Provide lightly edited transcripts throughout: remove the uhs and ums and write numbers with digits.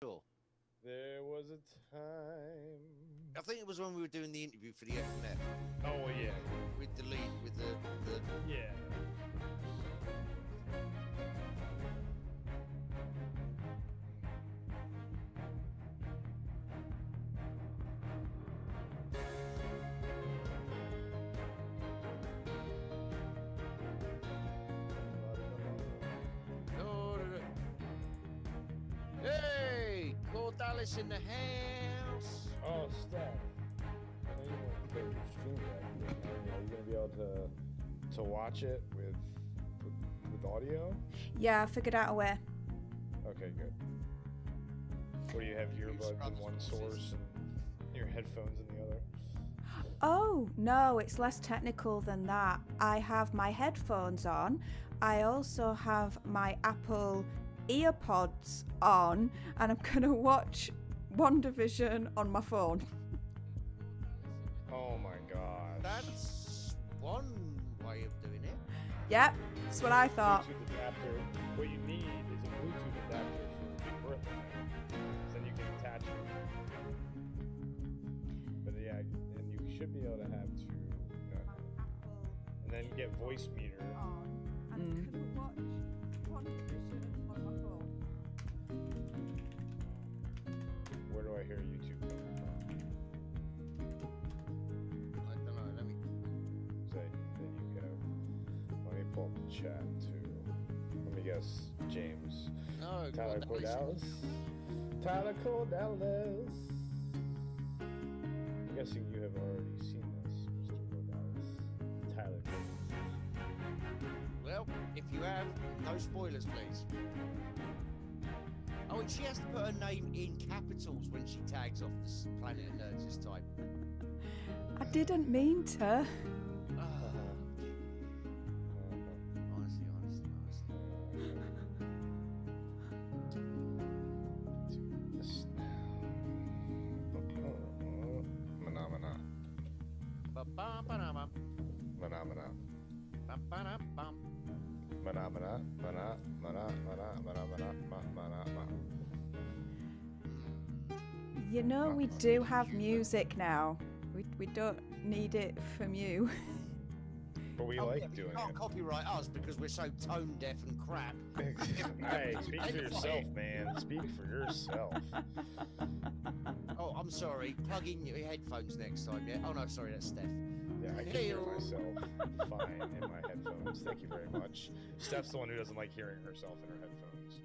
Sure. There was a time. I think it was when we were doing the interview for the FNF. Oh yeah. With the lead, with the Yeah. Hey, Cordalis in the house. Oh, Stef. I know you want to play your stream back. Are you gonna be able to watch it with audio? Yeah, I figured out a way. Okay, good. Or do you have earbuds in one source and your headphones in the other? Oh, no, it's less technical than that. I have my headphones on. I also have my Apple earpods on, and I'm going to watch WandaVision on my phone. Oh my gosh. That's one way of doing it. Yep, that's what I thought. Bluetooth adapter. What you need is a Bluetooth adapter for your birth thing. Then you can attach it. But yeah, and you should be able to have two. And then get voice meter. Where do I hear YouTube coming from? I don't know. Let me. Say, then you go. Let me pull up the chat too. Let me guess. James. No, Tyler Cordalis. Tyler Cordalis. I'm guessing you have already seen this, Mr. Cordalis. Tyler Cordalis. Well, if you have, no spoilers, please. Oh, and she has to put her name in capitals when she tags off this Planet of Nerds this time. I didn't mean to. Honestly. Phenomena. Ba-ba-ba-da-bum. Phenomena. Ba-ba-da-bum. Phenomena. You know, we do have music now. We don't need it from you. But we like doing You can't it. copyright us because we're so tone deaf and crap. Hey, speak for yourself, man. Speak for yourself. Oh, I'm sorry. Plug in your headphones next time, yeah? Oh, no, sorry, that's Stef. Yeah, I can hear myself fine in my headphones. Thank you very much. Steph's the one who doesn't like hearing herself in her headphones.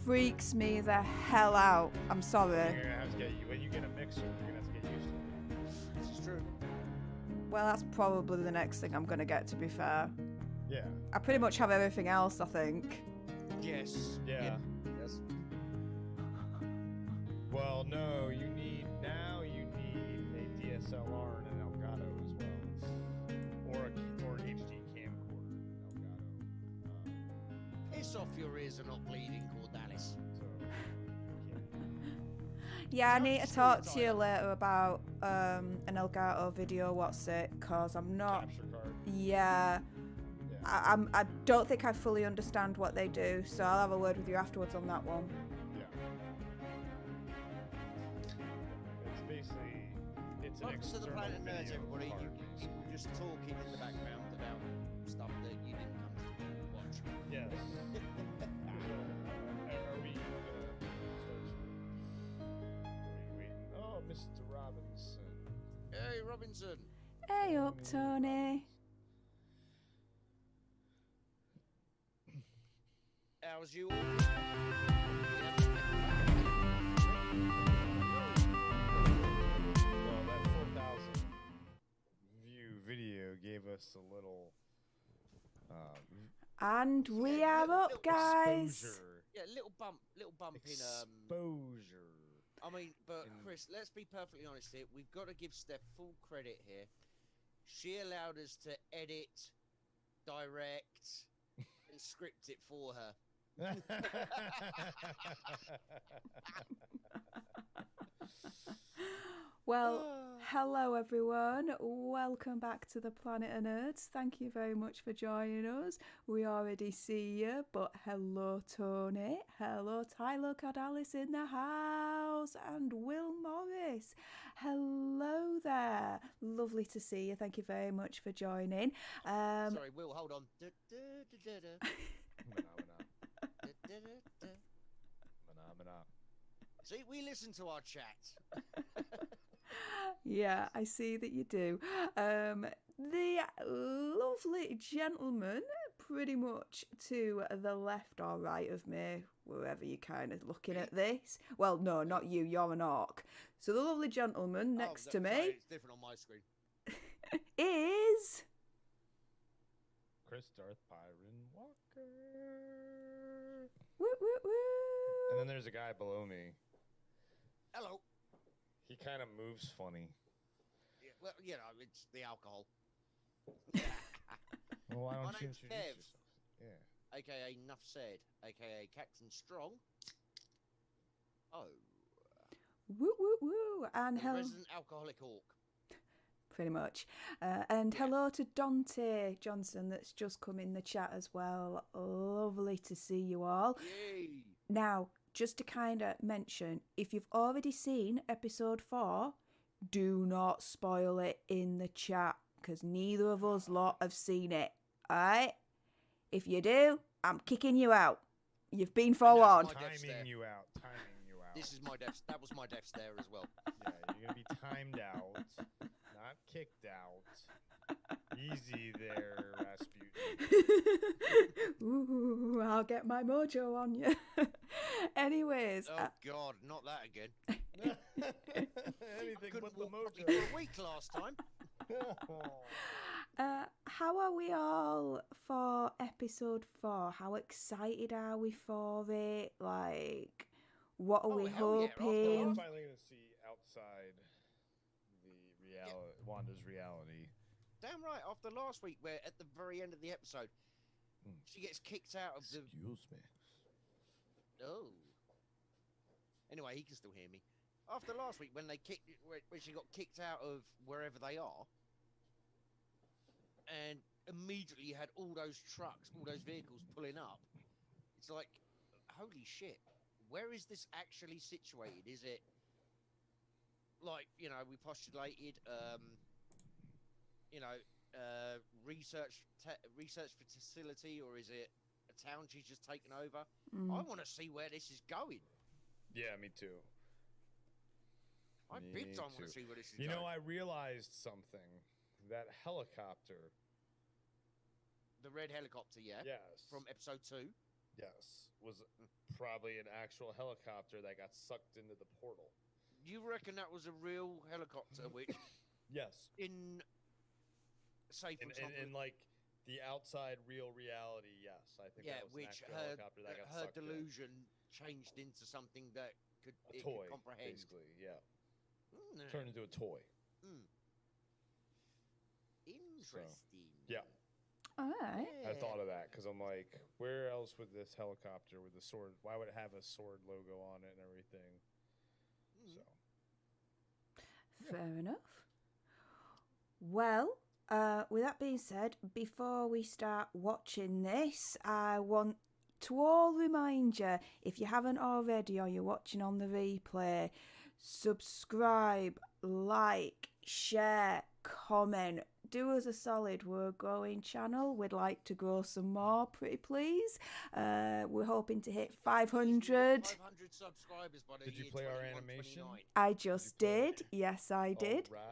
Freaks me the hell out. I'm sorry. You're gonna have to get when you get a mixer. You're gonna have to get used to it. This is true. Well, that's probably the next thing I'm going to get, to be fair. Yeah. I pretty much have everything else, I think. Yes. Yeah. Yes. Well, no, you need a DSLR and an Elgato as well, or an HD camcorder and Elgato. Piss off, your ears are not bleeding, Cordalis. So, Yeah, I need to talk to you later about an Elgato video, what's it, because I'm not... capture card. Yeah. I don't think I fully understand what they do, so I'll have a word with you afterwards on that one. Yeah. It's basically an Welcome to the external Planet of Nerds, video everybody. card. You were just talking in the background about stuff that you didn't come to watch. Yes. Are we waiting? Oh, Mr. Robinson. Hey, Robinson. Hey up, Tony. How's you? Well, that 4,000 view video gave us a little And we are up, guys. exposure. Yeah, little bump in Exposure. I mean, but Chris, let's be perfectly honest here. We've got to give Steph full credit here. She allowed us to edit, direct, and script it for her. Well, Hello, everyone. Welcome back to the Planet of Nerds. Thank you very much for joining us. We already see you, but hello, Tony. Hello, Tyler Cordalis in the house, and Will Morris. Hello there. Lovely to see you. Thank you very much for joining. Sorry, Will, hold on. See, we listen to our chat. Yeah, I see that you do. The lovely gentleman, pretty much to the left or right of me, wherever you're kind of looking at this. Well, no, not you, you're an orc. So the lovely gentleman next to me... Sorry, it's different on my screen. is... Chris Darth Pyrin Walker. Woo, woo, woo. And then there's a guy below me. Hello. He kind of moves funny. Yeah, well, you know, it's the alcohol. Well, why My don't you name's introduce Kev. yourself? Yeah. AKA Nuff Said, AKA Captain Strong. Oh. Woo, woo, woo. And The hello... resident alcoholic orc. Pretty much. And Yeah. hello to Dante Johnson that's just come in the chat as well. Lovely to see you all. Yay. Now, just to kind of mention, if you've already seen episode 4, do not spoil it in the chat, because neither of us lot have seen it. Alright? If you do, I'm kicking you out. You've been forewarned. my death stare. Timing you out. Timing you out. This is my death. That was my death stare as well. Yeah, you're gonna be timed out, not kicked out. Easy there, Rasputin. Ooh, I'll get my mojo on you. Anyways, Oh God, not that again. Anything but Couldn't the walk properly mojo. for a week last time. how are we all for episode 4? How excited are we for it? Like, what are Oh, we hell yeah, hoping? I'm finally gonna see outside the reality, Wanda's reality. Damn right. After last week, where at the very end of the episode, she gets kicked out of the. Excuse me. Oh. Anyway, he can still hear me. After last week, when she got kicked out of wherever they are, and immediately you had all those trucks, all those vehicles pulling up. It's like, holy shit, where is this actually situated? Is it like, you know, we postulated, research facility, or is it a town she's just taken over? I want to see where this is going. Yeah, me too. I big time want to see where this is You going. know, I realized something. That helicopter. The red helicopter, yeah? Yes. From episode 2? Yes. Was probably an actual helicopter that got sucked into the portal. You reckon that was a real helicopter, which, Yes. in, say, for example, In like the outside real reality, yes. I think yeah, that was an which actual helicopter that got her sucked in. delusion changed into something that A it toy, could comprehend. basically, yeah. Mm, Turned into a toy. Interesting. Yeah. All right. I thought of that because I'm like, where else would this helicopter with the sword? Why would it have a sword logo on it and everything? So. Fair enough. Well, with that being said, before we start watching this, I want to all remind you, if you haven't already or you're watching on the replay, subscribe, like, share, comment. Do us a solid. We're a growing channel. We'd like to grow some more, pretty please. We're hoping to hit 500. 500 subscribers by the Did you year play our 21, animation? 29. I just did. Yes, I did. All right.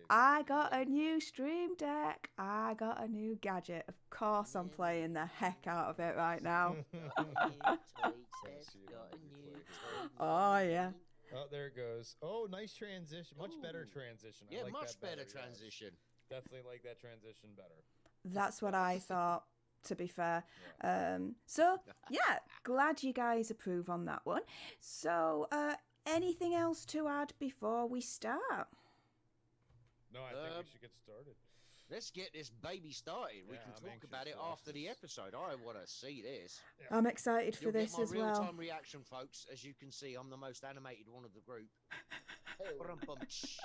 I got a new stream deck. I got a new gadget. Of course, I'm playing the heck out of it right now. Oh, yeah. Oh, there it goes. Oh, nice transition. Much better transition. I Yeah, like much that better yes. transition. Definitely like that transition better. That's what I thought, to be fair. So, yeah, glad you guys approve on that one. So, anything else to add before we start? No, I think we should get started. Let's get this baby started. We Yeah, can I'm talk anxious about it to watch after the this. episode. I want to see this. Yeah. I'm excited for You'll this get my as well. real-time reaction, folks. As you can see, I'm the most animated one of the group. Brum-bum-tsh.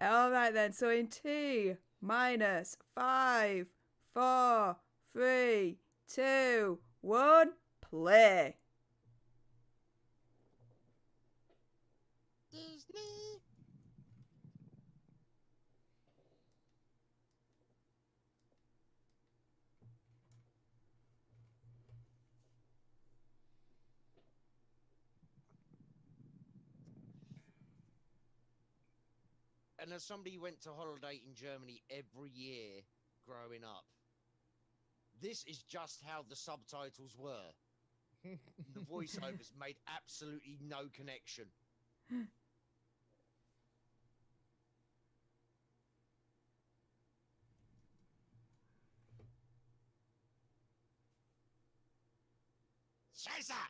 All right then. So in T minus 5, 4, 3, 2, 1, play. Disney. And as somebody who went to holiday in Germany every year growing up, this is just how the subtitles were. The voiceovers made absolutely no connection. Scheiße!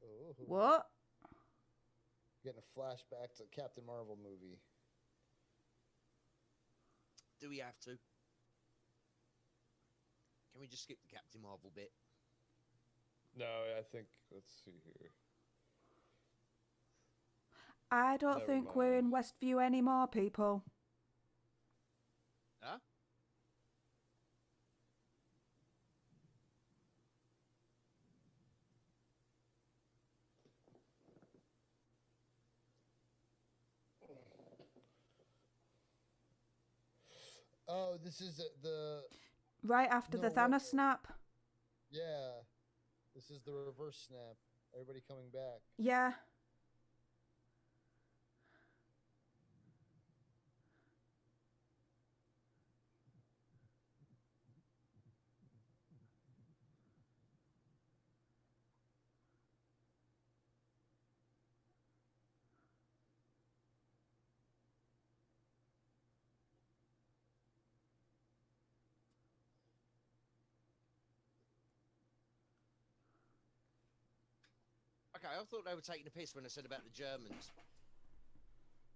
Oh, What? getting a flashback to Captain Marvel movie. Do we have to? Can we just skip the Captain Marvel bit? No, I think, let's see here. I don't Never think we're in Westview anymore, people. Huh? Oh, this is the Right after the No, Thanos what- snap. yeah. This is the reverse snap. Everybody coming back. Yeah. Okay, I thought they were taking a piss when I said about the Germans.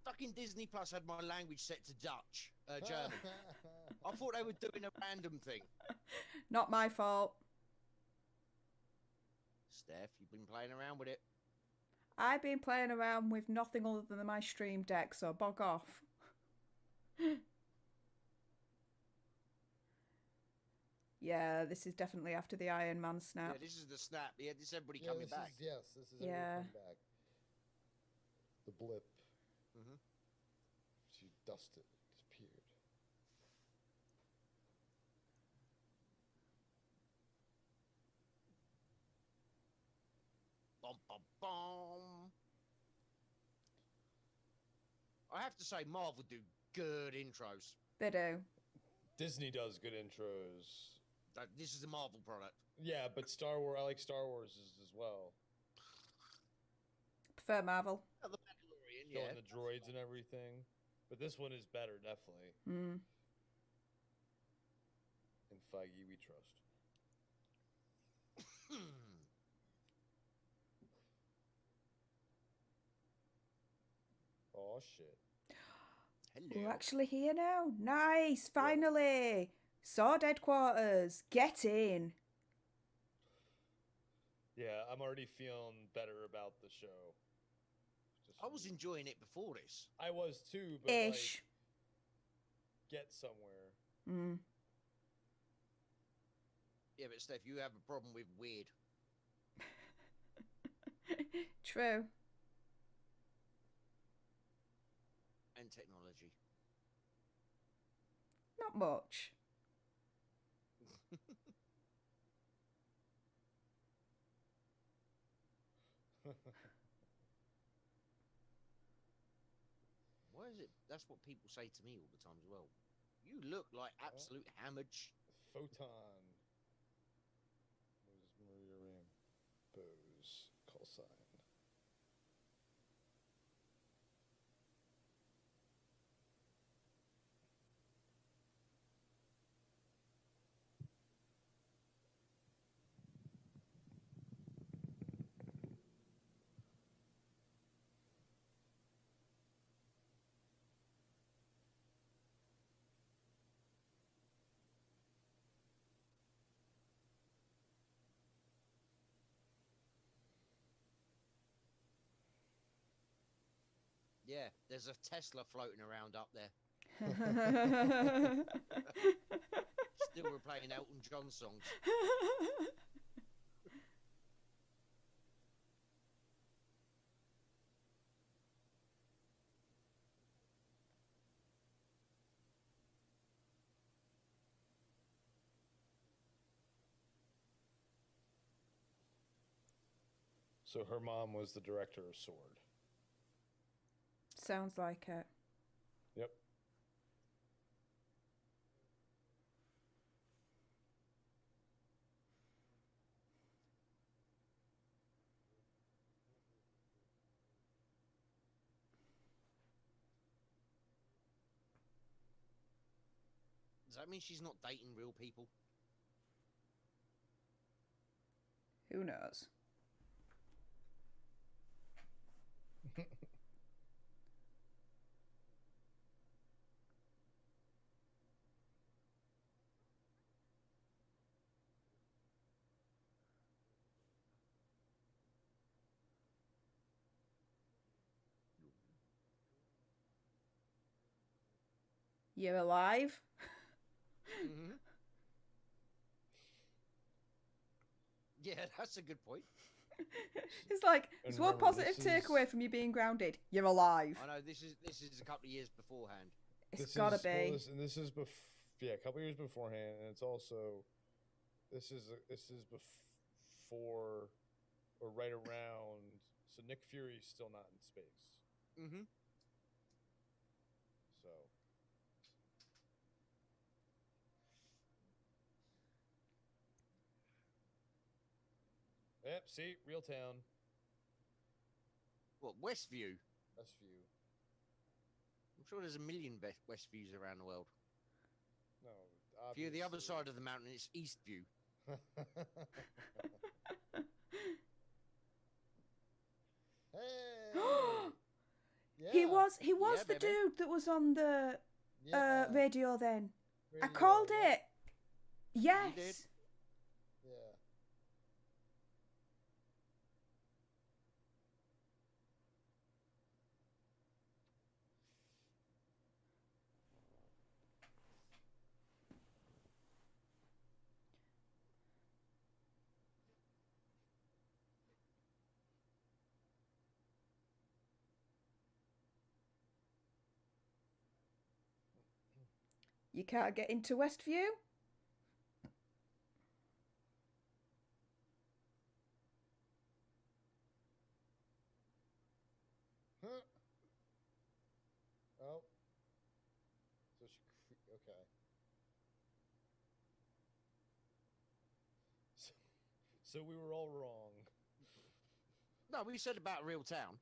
Fucking Disney Plus had my language set to Dutch, German. I thought they were doing a random thing. Not my fault. Steph, you've been playing around with it. I've been playing around with nothing other than my stream deck, so bog off. Yeah, this is definitely after the Iron Man snap. Yeah, this is the snap. Yeah, this is everybody Yeah, coming this back. is yes. This is Yeah. everybody coming back. The blip. Mm-hmm. She dusted, disappeared. Bum, bum, bum. I have to say, Marvel do good intros. They do. Disney does good intros. Like, this is a Marvel product. Yeah, but Star Wars, I like Star Wars as well. Prefer Marvel. Oh, the Mandalorian, Showing yeah. the droids and everything. But this one is better, definitely. Mm. In Feige, we trust. Oh, shit. Hello. We're actually here now. Nice, finally. Sword headquarters. Get in. Yeah, I'm already feeling better about the show. Just I was enjoying it before this. I was too, but Ish. like, get somewhere. Mm. Yeah, but Steph, you have a problem with weird. True. And technology. Not much. Why is it? That's what people say to me all the time as well. You look like absolute hamage. Photon. Where's Maria Rambo's call sign? Yeah, there's a Tesla floating around up there. Still, we're playing Elton John songs. So her mom was the director of Sword. Sounds like it. Yep. Does that mean she's not dating real people? Who knows? You're alive? Mm-hmm. Yeah, that's a good point. It's like, And it's one remember, positive this takeaway is- from you being grounded. You're alive. I know this is a couple of years beforehand. It's This gotta is, be. Well, this is a couple years beforehand, and it's also this is before or right around. So Nick Fury's still not in space. Mm-hmm. So yep. See, real town. What, Westview? That's view. I'm sure there's a million Westviews around the world. No. If you're the other obviously. side of the mountain, it's Eastview. Hey. Yeah. He was Yeah, the baby. dude that was on the Yeah. radio then. I Radio, called yeah. it. Yes. did. Yeah. You can't get into Westview? Huh. Oh. So okay. So we were all wrong. No, we said about a real town.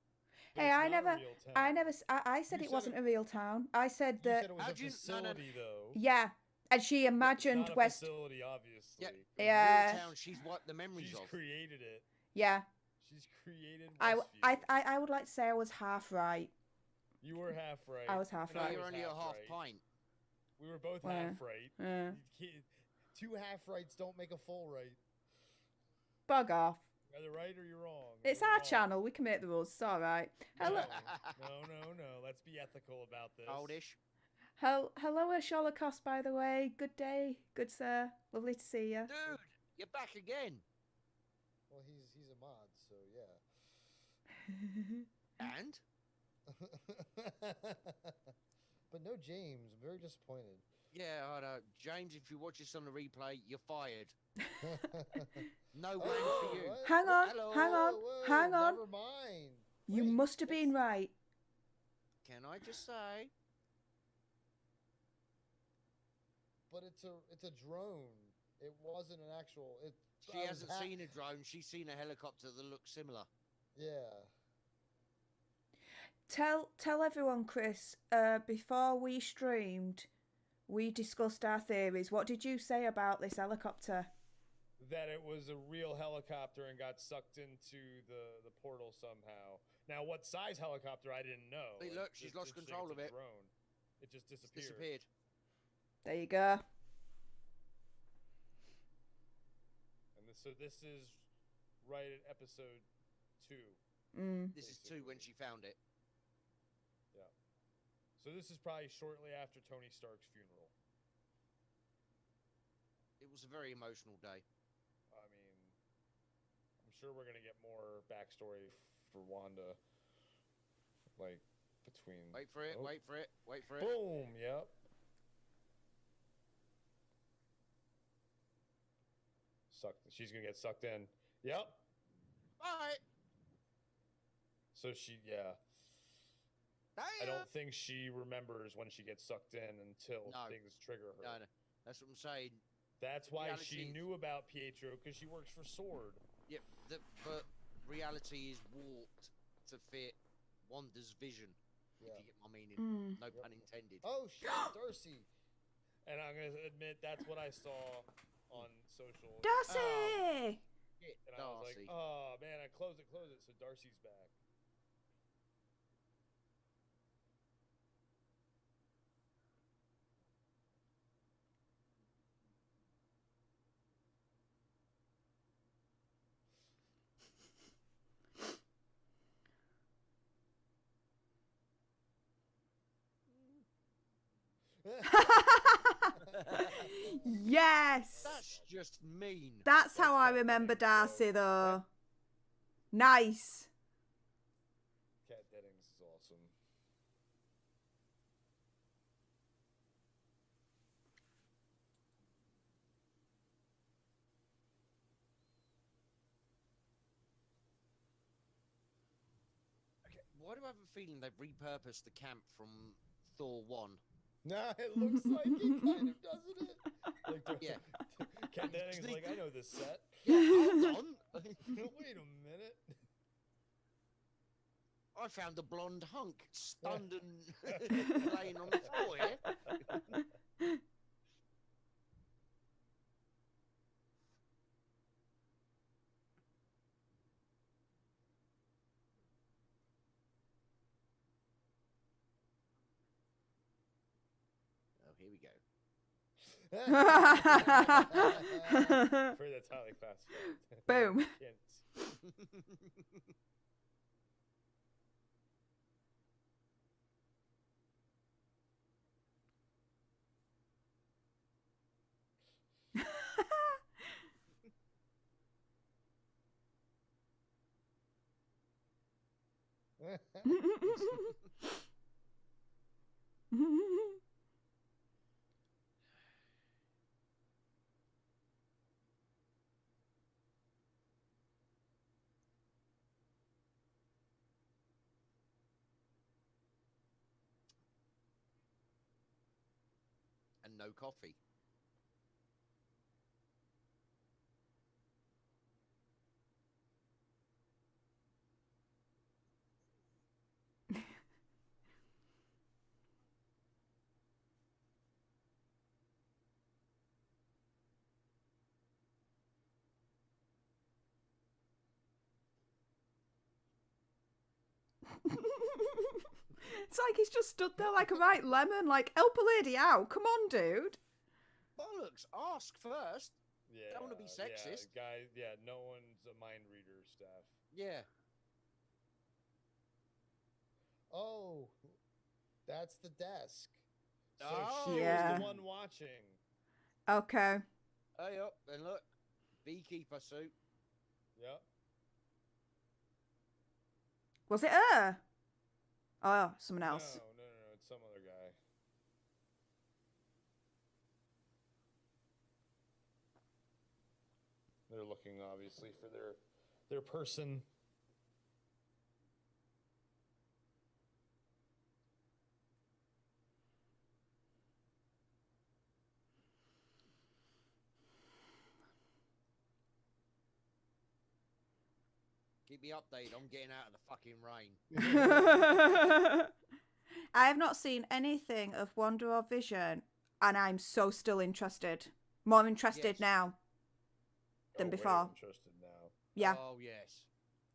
But Hey, it's I not a never, real town. I never, I said You it said wasn't it- a real town. I said You that, said it was How'd a you- no, no. facility, though. yeah, and she It's imagined not a West, facility, obviously. Yeah. Yeah. Real town, she's what the memories She's of. created it. yeah. She's created I Westview. would like to say I was half right. You were half right. I was half and No, right. you're was only a half right. pint. We were both Well, half right. Uh, You can't- Two half rights don't make a full right. bug off. You're either right or you're wrong. It's You're our wrong. channel. We can make the rules. It's all right. Hello, No. Let's be ethical about this. Oldish. hello, Holocaust. By the way, good day, good sir. Lovely to see you. Dude, you're back again. Well, he's a mod, so yeah. And? But no James. I'm very disappointed. Yeah, I know. James, if you watch this on the replay, you're fired. No wang for you. What? Hang on, Hello. hang on, Whoa, hang on. Never mind. You Wait, must have been right. Can I just say? But it's a drone. It wasn't an actual. She hasn't seen a drone. She's seen a helicopter that looks similar. Yeah. Tell everyone, Chris. Before we streamed, we discussed our theories. What did you say about this helicopter? That it was a real helicopter and got sucked into the portal somehow. Now, what size helicopter, I didn't know. Hey, look, she's lost interesting, control it's of a it. Drone. It just It's disappeared. disappeared. There you go. So this is right at episode 2. Mm. This is 2 when she found it. So this is probably shortly after Tony Stark's funeral. It was a very emotional day. I mean, I'm sure we're gonna get more backstory for Wanda. Like between. Wait for it. Oh. Wait for it. Wait for it. Boom. Yep. She's gonna get sucked in. Yep. Bye. So yeah. I don't think she remembers when she gets sucked in until things trigger her. No, that's what I'm saying. That's why she knew about Pietro, because she works for Sword. Yep, but reality is warped to fit Wanda's vision. Yeah. If you get my meaning. No pun intended. Oh shit, Darcy. And I'm gonna admit that's what I saw on social. Darcy! Shit, And I was like, oh man, I close it. So Darcy's back. Yes! That's just mean. That's how I remember Darcy, though. Nice. Kat Dennings is awesome. Okay, why do I have a feeling they've repurposed the camp from Thor 1? Nah, it looks like it kind of, doesn't it? Like Yeah. Kat Dennings is like, I know this set. Yeah, hold on. Wait a minute. I found a blonde hunk stunned and laying on the floor here. Oh, here we go. For that's how they classify it. Boom. And no coffee. It's like he's just stood there like a right lemon, like, help a lady out. Come on, dude. Bollocks, ask first. Yeah. Don't want to be sexist. Yeah, guys, no one's a mind reader, Stef. Yeah. Oh, that's the desk. So Oh. she Yeah. was the one watching. Okay. Hey up, and look. Beekeeper suit. Yep. Was it her? Oh, someone else. No, it's some other guy. They're looking obviously for their person. Keep me updated. I'm getting out of the fucking rain. I have not seen anything of WandaVision, and I'm so still interested. More interested Yes. now than way before. interested now. Yeah, Oh, yes.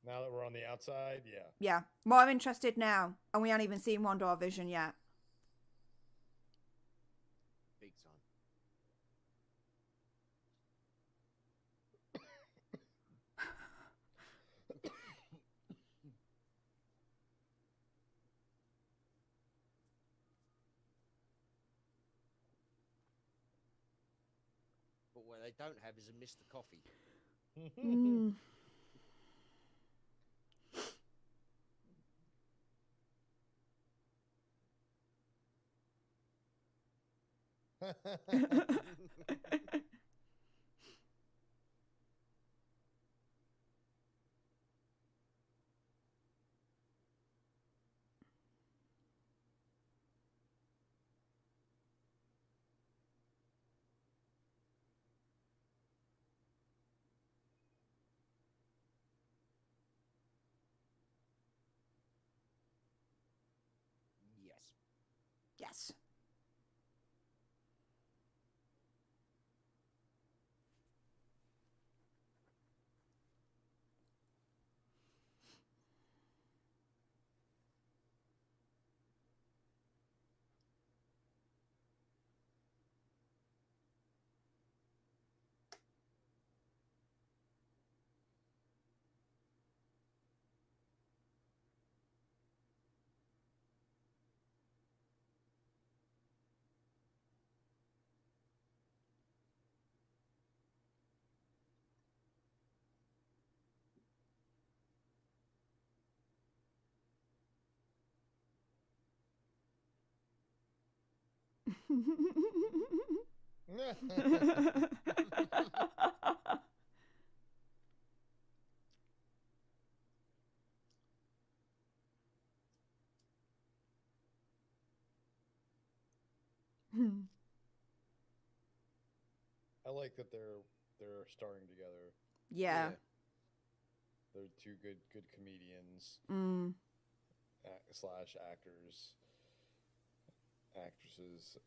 Now that we're on the outside, yeah. yeah. More interested now, and we haven't even seen WandaVision yet. Big time. but what they don't have is a Mr. Coffee. Mm. Yes. Yes. I like that they're starring together. Yeah. They're two good comedians Mm. slash actors, actresses.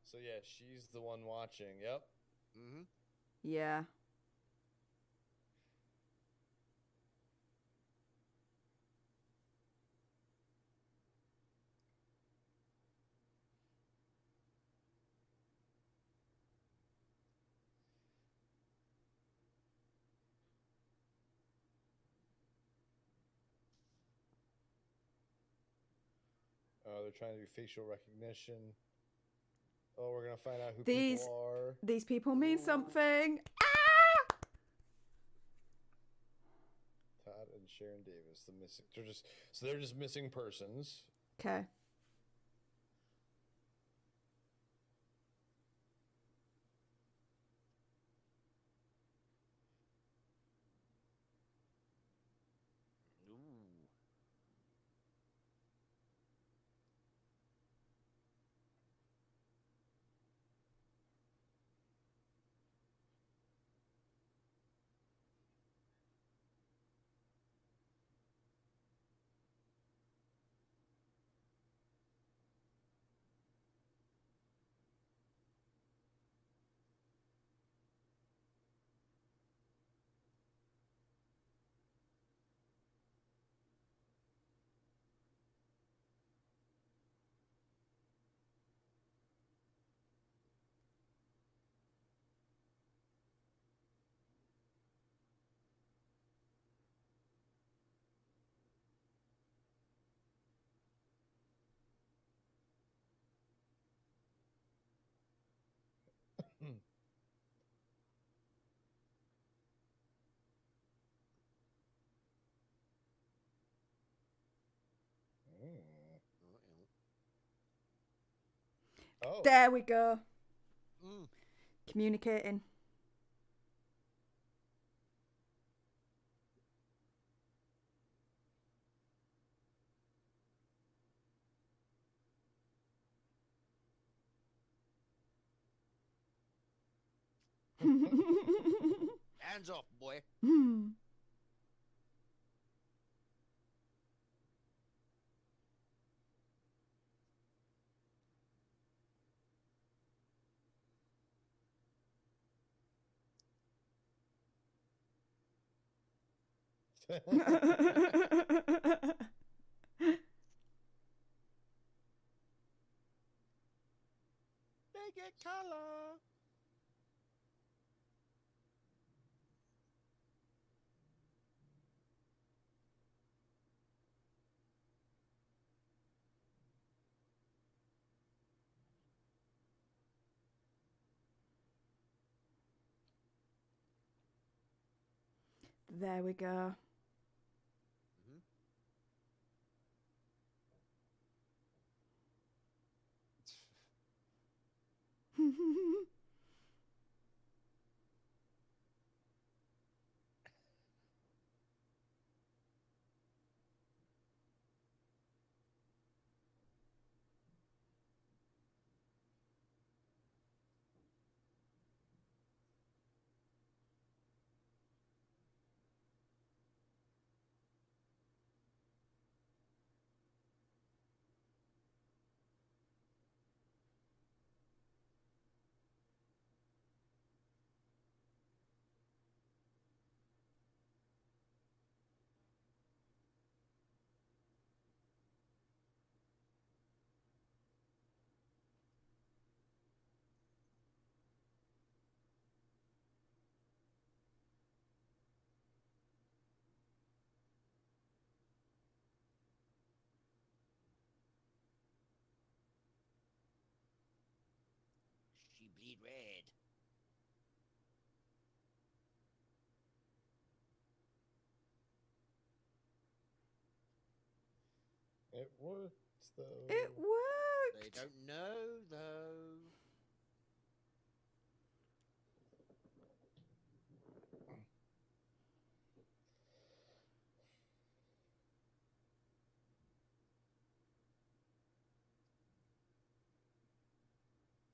So yeah, she's the one watching. Yep. Mm-hmm. Yeah. They're trying to do facial recognition. Oh, we're gonna find out who These- people are. These people mean Ooh. something. Todd and Sharon Davis, the missing. They're just missing persons. Okay. Ooh. Oh. There we go. Mm. Communicating. Hands off, boy. They get color. There we go. Mhm. She bleed red. It works though. It worked. They don't know though.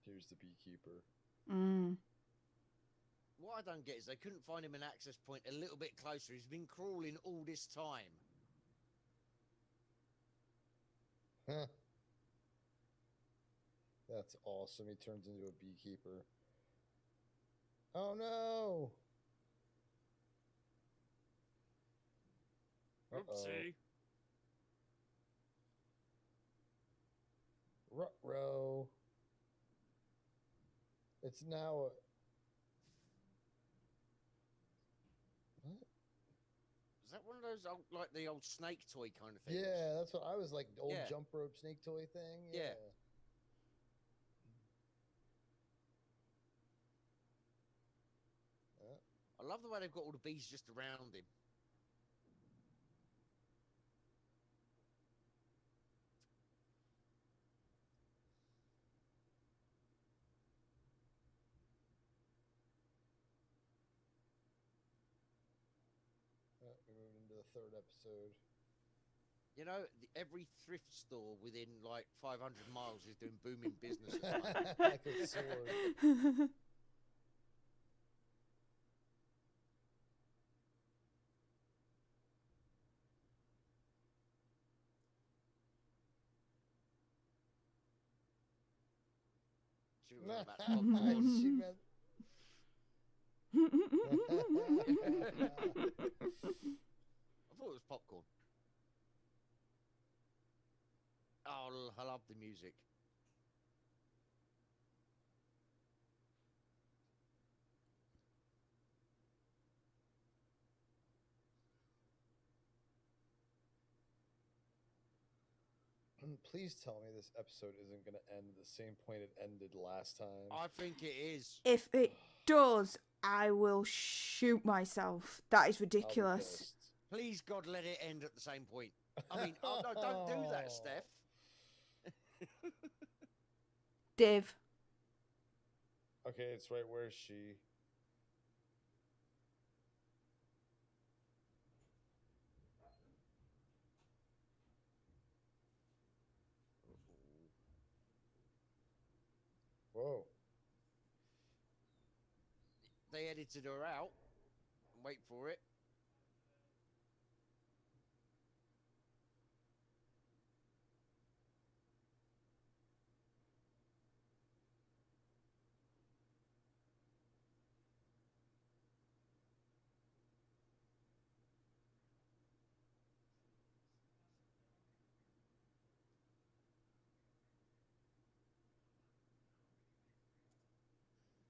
Here's the beekeeper. Mm. What I don't get is they couldn't find him an access point a little bit closer. He's been crawling all this time. Huh. That's awesome. He turns into a beekeeper. Oh no! Oopsie. Ruh-roh. It's now a... What? Is that one of those old, like the old snake toy kind of things? Yeah, that's what I was like. Old Yeah. jump rope snake toy thing. Yeah. I love the way they've got all the bees just around him. We moved into the third episode. You know, every thrift store within like 500 miles is doing booming business at the moment. Like a sword. She was on about popcorn. She meant... I thought it was popcorn. Oh, I love the music. Please tell me this episode isn't going to end the same point it ended last time. I think it is. If it does, I will shoot myself. That is I'll be ridiculous. pissed. Please, God, let it end at the same point. I mean, oh, no, don't do that, Steph. Div. Okay, it's right. Where's she? Whoa. They edited her out. Wait for it.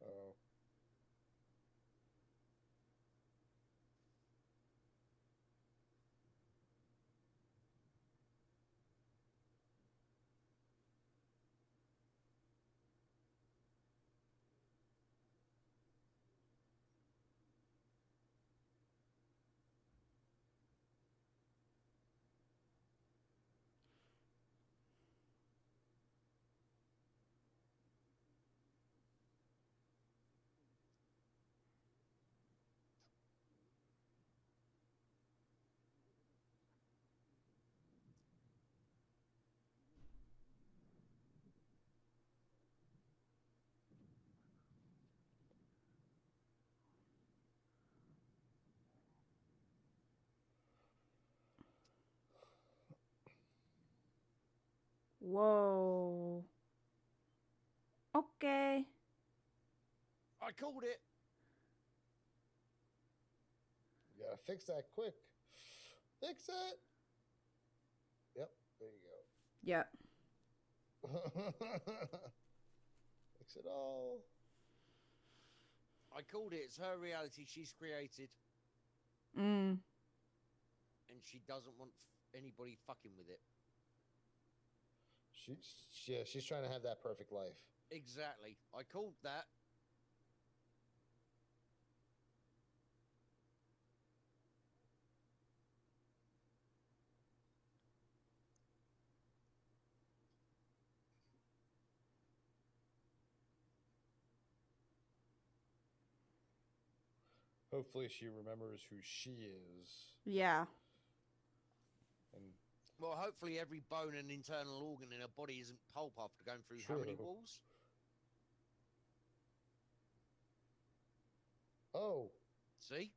Oh. Whoa. Okay. I called it. You gotta fix that quick. Fix it. Yep, there you Yep. go. Fix it all. I called it. It's her reality she's created, Mm. and she doesn't want anybody fucking with it. She's trying to have that perfect life. Exactly. I called that. Hopefully she remembers who she is. Yeah. And Well, hopefully every bone and internal organ in her body isn't pulp after going through how many True. walls? oh, See?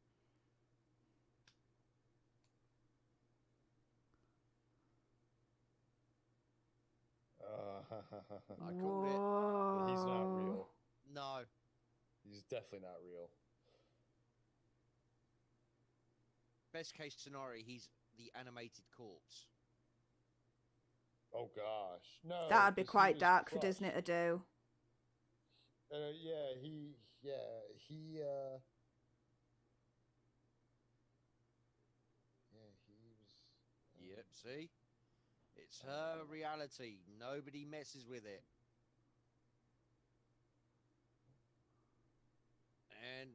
I called it. Whoa. he's not real. No. He's definitely not real. Best case scenario, he's the animated corpse. Oh gosh, no. That'd be 'cause he quite was dark for crushed. Disney to do. Yeah, he. Yeah, he was. Yep, see? It's her reality. Nobody messes with it. And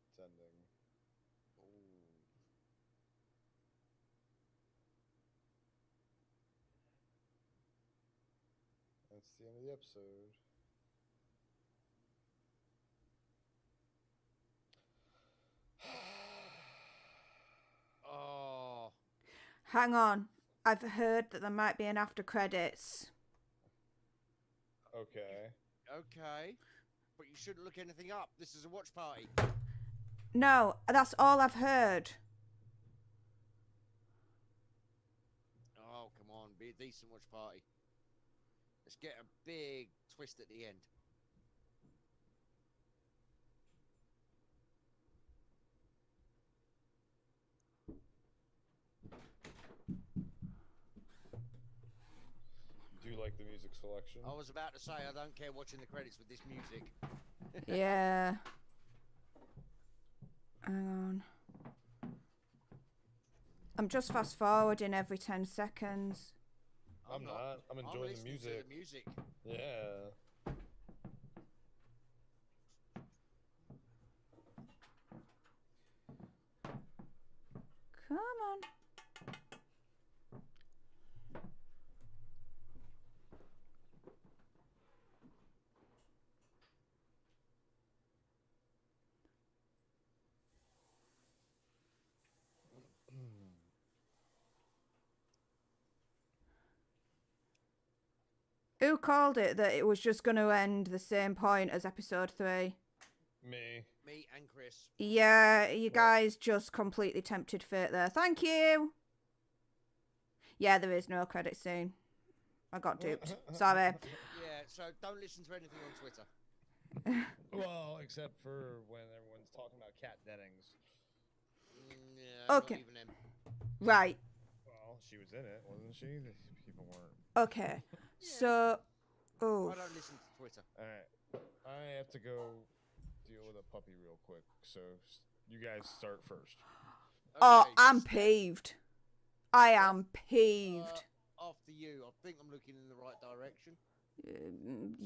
It's ending. That's the end of the episode. oh, Hang on. I've heard that there might be an after credits. Okay. okay. But you shouldn't look anything up. This is a watch party. No, that's all I've heard. Oh, come on. Be a decent watch party. Let's get a big twist at the end. Do you like the music selection? I was about to say, I don't care watching the credits with this music. Yeah. Hang on. I'm just fast forwarding every 10 seconds. I'm not. I'm enjoying the listening to music. the music. Yeah. Come on. Who called it that it was just going to end the same point as episode 3? Me. Me and Chris. Yeah, you guys just completely tempted fate there. Thank you. Yeah, there is no credit scene. I got duped. Sorry. Yeah, so don't listen to anything on Twitter. Well, except for when everyone's talking about cat deadings. Yeah, Okay. not even them. Right. Well, she was in it, wasn't she? People weren't. Okay. So, oh. I don't listen to Twitter. All right. I have to go deal with a puppy real quick. So you guys start first. Oh, Okay, I'm Steph, peeved. I am peeved. After you, I think I'm looking in the right direction.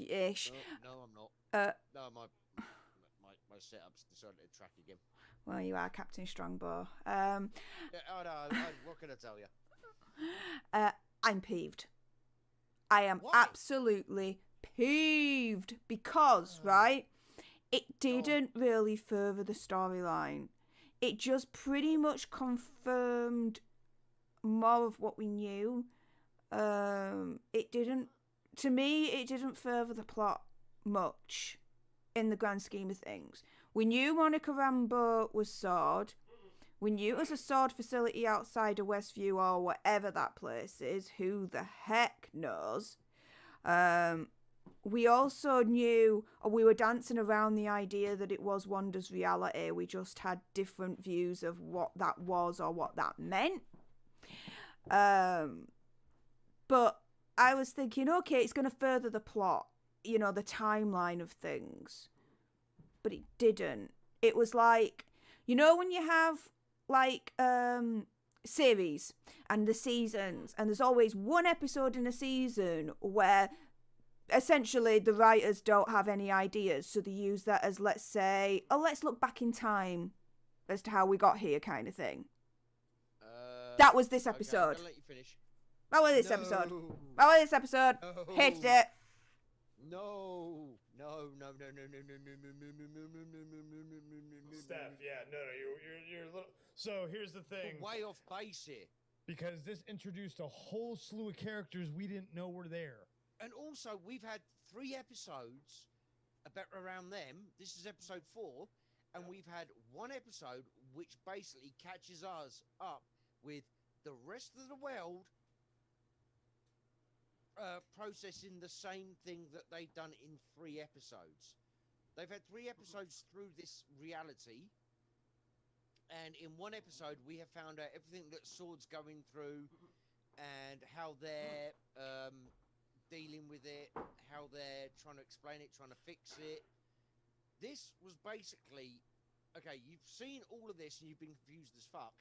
Ish. No, I'm not. No, my setup's decided to track again. Well, you are Captain Strongbow. Yeah, oh no, what can I tell you? I'm peeved. I am Why? absolutely peeved because, right, it didn't really further the storyline. it just pretty much confirmed more of what we knew. It didn't further the plot much in the grand scheme of things. We knew Monica Rambeau was Sword. We knew it was a Sword facility outside of Westview or whatever that place is. Who the heck knows? We also knew, or we were dancing around the idea that it was Wanda's reality. We just had different views of what that was or what that meant. But I was thinking, okay, it's going to further the plot, you know, the timeline of things. But it didn't. It was like, you know, when you have like series and the seasons, and there's always one episode in a season where essentially the writers don't have any ideas, so they use that as, let's say, let's look back in time as to how we got here kind of thing. That was this episode. Okay, I'm gonna let you finish. That was this episode. That was this episode. Hated it. No. Stef, yeah, no, you're a little. So here's the thing. We're way off base here. Because this introduced a whole slew of characters we didn't know were there. And also, we've had 3 episodes about around them. This is episode 4, and we've had 1 episode which basically catches us up with the rest of the world processing the same thing that they've done in 3 episodes. They've had 3 episodes through this reality, and in 1 episode we have found out everything that Sword's going through and how they're dealing with it, how they're trying to explain it, trying to fix it. This was basically, okay, you've seen all of this and you've been confused as fuck.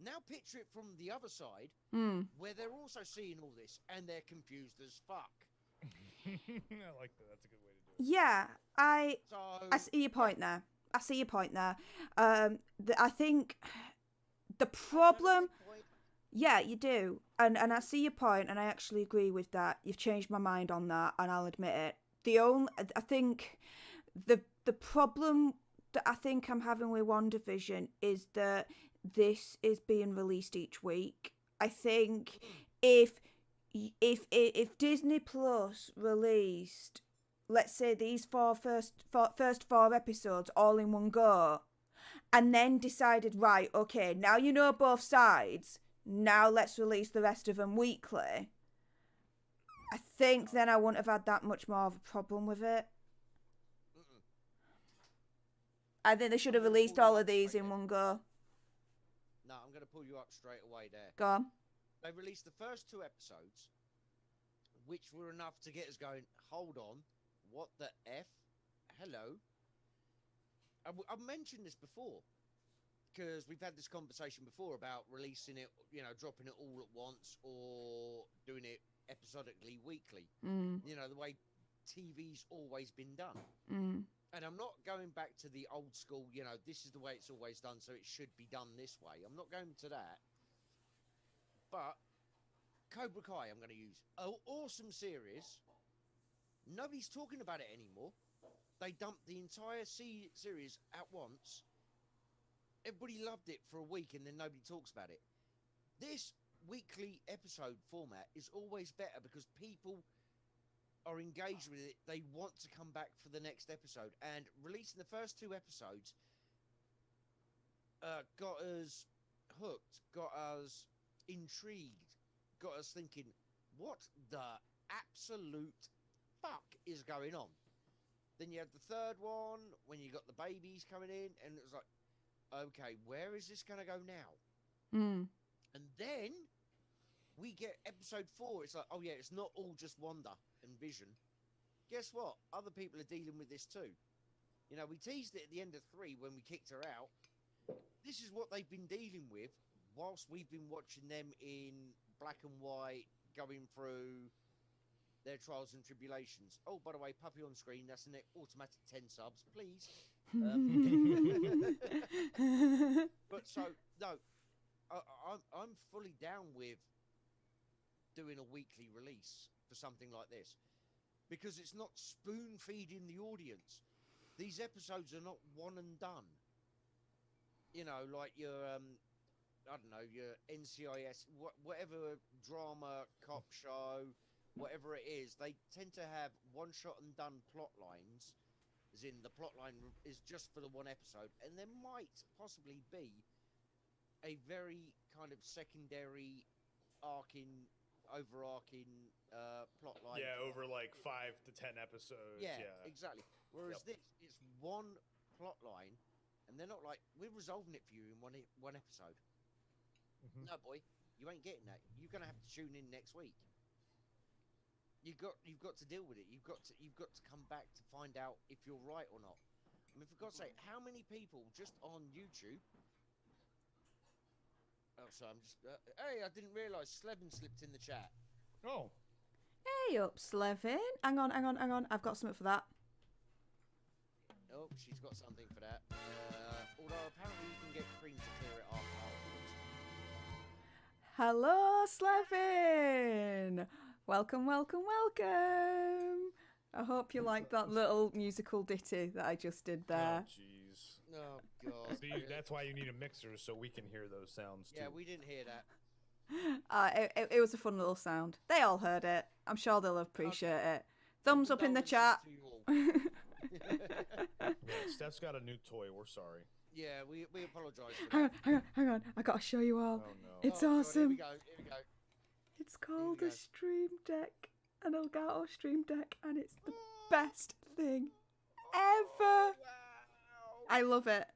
Now picture it from the other side, where they're also seeing all this and they're confused as fuck. I like that. That's a good way to do it. Yeah, I see your point there. I see your point there. I think the problem... Yeah, you do. And I see your point, and I actually agree with that. You've changed my mind on that, and I'll admit it. I think the problem that I think I'm having with WandaVision is that this is being released each week. I think if Disney Plus released, let's say, these first 4 episodes all in one go, and then decided, right, okay, now you know both sides, now let's release the rest of them weekly, I think then I wouldn't have had that much more of a problem with it. I think they should have released all of these in one go. No, I'm going to pull you up straight away there. Go on. They released the first 2 episodes, which were enough to get us going, hold on, what the F? Hello? I've mentioned this before, because we've had this conversation before about releasing it, you know, dropping it all at once or doing it episodically weekly. You know, the way TV's always been done. And I'm not going back to the old school, you know, this is the way it's always done, so it should be done this way. I'm not going to that. But Cobra Kai, I'm going to use. An awesome series. Nobody's talking about it anymore. They dumped the entire series at once. Everybody loved it for a week, and then nobody talks about it. This weekly episode format is always better because people are engaged with it. They want to come back for the next episode, and releasing the first 2 episodes got us hooked, got us intrigued, got us thinking, what the absolute fuck is going on? Then you had the 3rd one when you got the babies coming in, and it was like, okay, where is this going to go now? And then we get episode 4. It's like, oh yeah, it's not all just Wanda and Vision. Guess what? Other people are dealing with this too. You know, we teased it at the end of 3 when we kicked her out. This is what they've been dealing with whilst we've been watching them in black and white, going through their trials and tribulations. Oh, by the way, puppy on screen, that's an automatic 10 subs, please. But so, no, I'm fully down with doing a weekly release for something like this, because it's not spoon feeding the audience. These episodes are not one and done. you know, like your I don't know, your NCIS, whatever drama, cop show, whatever it is, they tend to have one shot and done plot lines, as in the plot line is just for the one episode, and there might possibly be a very kind of secondary overarching plot line. Yeah, over like 5 to 10 episodes. Yeah, Yeah. exactly. Whereas this, it's one plot line, and they're not like, we're resolving it for you in one episode. Mhm. No, boy, you ain't getting that. You're gonna have to tune in next week. You've got to deal with it. You've got to come back to find out if you're right or not. I mean, for God's sake, how many people just on YouTube? Oh, sorry, I'm just. Hey, I didn't realise Slevin slipped in the chat. Oh. Hey up, Slevin. Hang on. I've got something for that. Oh, she's got something for that. Although apparently you can get cream to clear it off afterwards. Hello, Slevin. Welcome. I hope you like that little musical ditty that I just did there. Oh, jeez. Oh God. See, that's why you need a mixer so we can hear those sounds too. Yeah, we didn't hear that. It was a fun little sound. They all heard it. I'm sure they'll appreciate it. Thumbs up in the chat. Condolences to you all. Yeah, Steph's got a new toy. We're sorry. Yeah, we apologise for that. Hang on. I gotta show you all. Oh no. It's Oh, God, awesome. Here we go. It's called go. a Stream Deck, an Elgato Stream Deck, and it's the best thing ever. Wow. I love it.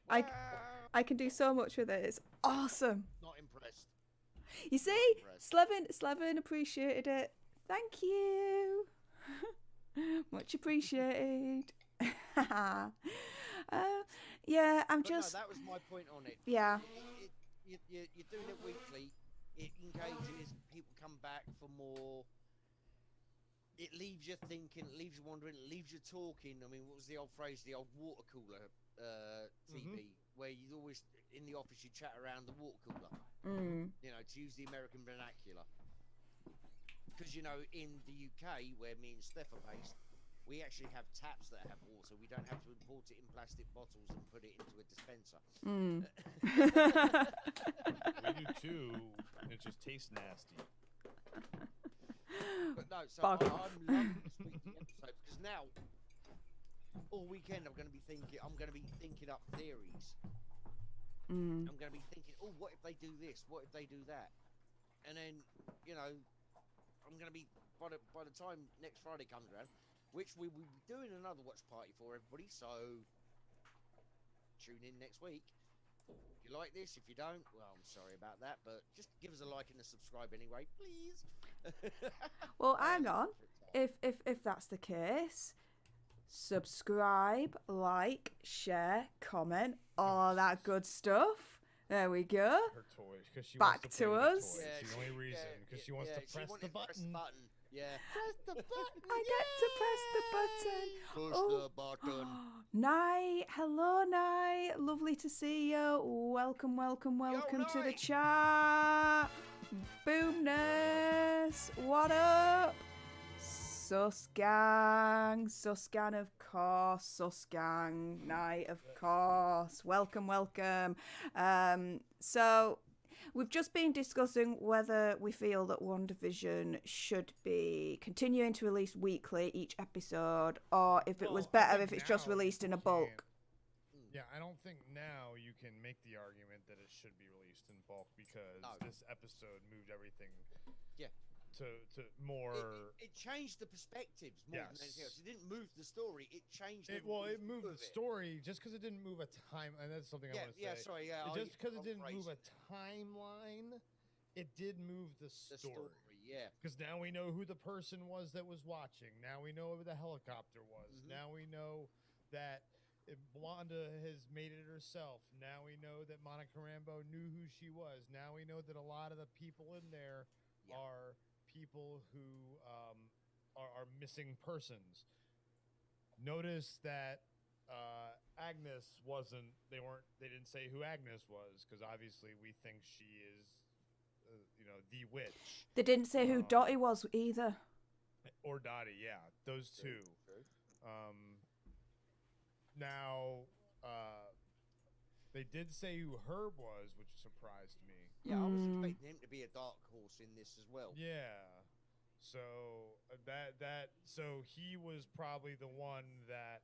Wow. I can do so much with it. It's awesome. Not impressed. You see, impressed. Slevin appreciated it. Thank you. Much appreciated. Yeah, I'm But just. no, that was my point on it. Yeah. You're doing it weekly. It engages. People come back for more. It leaves you thinking. It leaves you wondering. It leaves you talking. I mean, what was the old phrase? The old water cooler TV, where you always in the office you chat around the water cooler. You know, to use the American vernacular. Because you know, in the UK, where me and Stef are based, we actually have taps that have water. We don't have to import it in plastic bottles and put it into a dispenser. We do too. It just tastes nasty. But no, so Bug. I'm loving this week's episode because now, all weekend I'm going to be thinking up theories. I'm going to be thinking, oh, what if they do this? What if they do that? And then, you know, I'm going to be by the time next Friday comes around, which we will be doing another watch party for everybody. So tune in next week. If you like this, if you don't, well, I'm sorry about that, but just give us a like and a subscribe anyway, please. Well, hang on. If that's the case, subscribe, like, share, comment, all that good stuff. There we go. Her toy, because she Back wants to, play to with the us. toy. It's the only reason, because she wants to press the button. Yeah. Press the button. I get to press the button. Push the button. Night. Hello, Night. Lovely to see you. Welcome to the Night. chat. Boomness. What up? Susgang, of course. Susgang, Night, of course. Welcome. So we've just been discussing whether we feel that WandaVision should be continuing to release weekly each episode, or if it was better if it's just released in a bulk. Yeah, I don't think now you can make the argument that it should be released in bulk because this episode moved everything. Yeah. To more. It changed the perspectives more than anything else. It didn't move the story. It changed. It moved the story just because it didn't move a time, and that's something I want to say. Yeah, sorry, yeah. Just because it didn't move a timeline, it did move the story. Yeah. Because now we know who the person was that was watching. Now we know who the helicopter was. Now we know that Wanda has made it herself. Now we know that Monica Rambeau knew who she was. Now we know that a lot of the people in there are people who are missing persons. Notice that Agnes wasn't. They didn't say who Agnes was because obviously we think she is, the witch. They didn't say who Dottie was either. Or Dottie, yeah, those two. Now, They did say who Herb was, which surprised me. Yeah, I was expecting him to be a dark horse in this as well. Yeah. So so he was probably the one that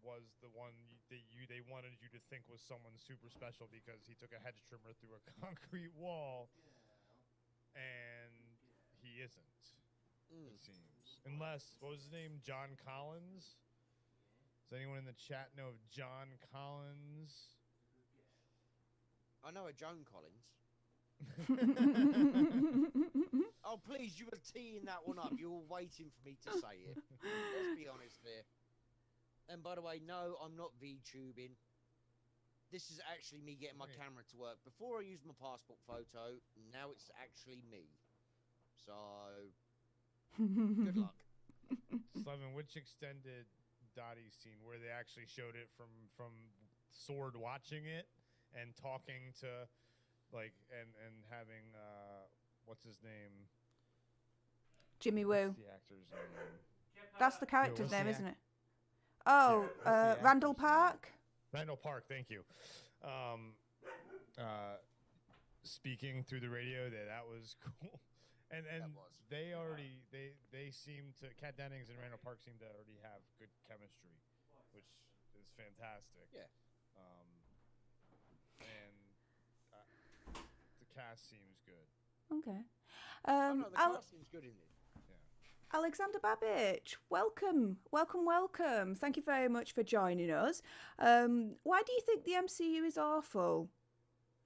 was the one they wanted you to think was someone super special because he took a hedge trimmer through a concrete wall, and he isn't. It seems, unless what was his name, John Collins. Does anyone in the chat know of John Collins? I know a Joan Collins. Oh, please, you were teeing that one up. You were waiting for me to say it. Let's be honest there. And by the way, no, I'm not VTubing. This is actually me getting my camera to work. Before I used my passport photo, now it's actually me. So, good luck. Slevin, which extended Dottie scene where they actually showed it from Sword watching it and talking to, like, and having, what's his name? Jimmy Woo. What's the actor's name? That's the character's name, isn't it? Oh, Randall Park? Randall Park, thank you. Speaking through the radio, that was cool. And they seem to, Kat Dennings and Randall Park seem to already have good chemistry, which is fantastic. Yeah. And the cast seems good. Okay. The cast seems good in it. Alexander Babbage, welcome. Thank you very much for joining us. Why do you think the MCU is awful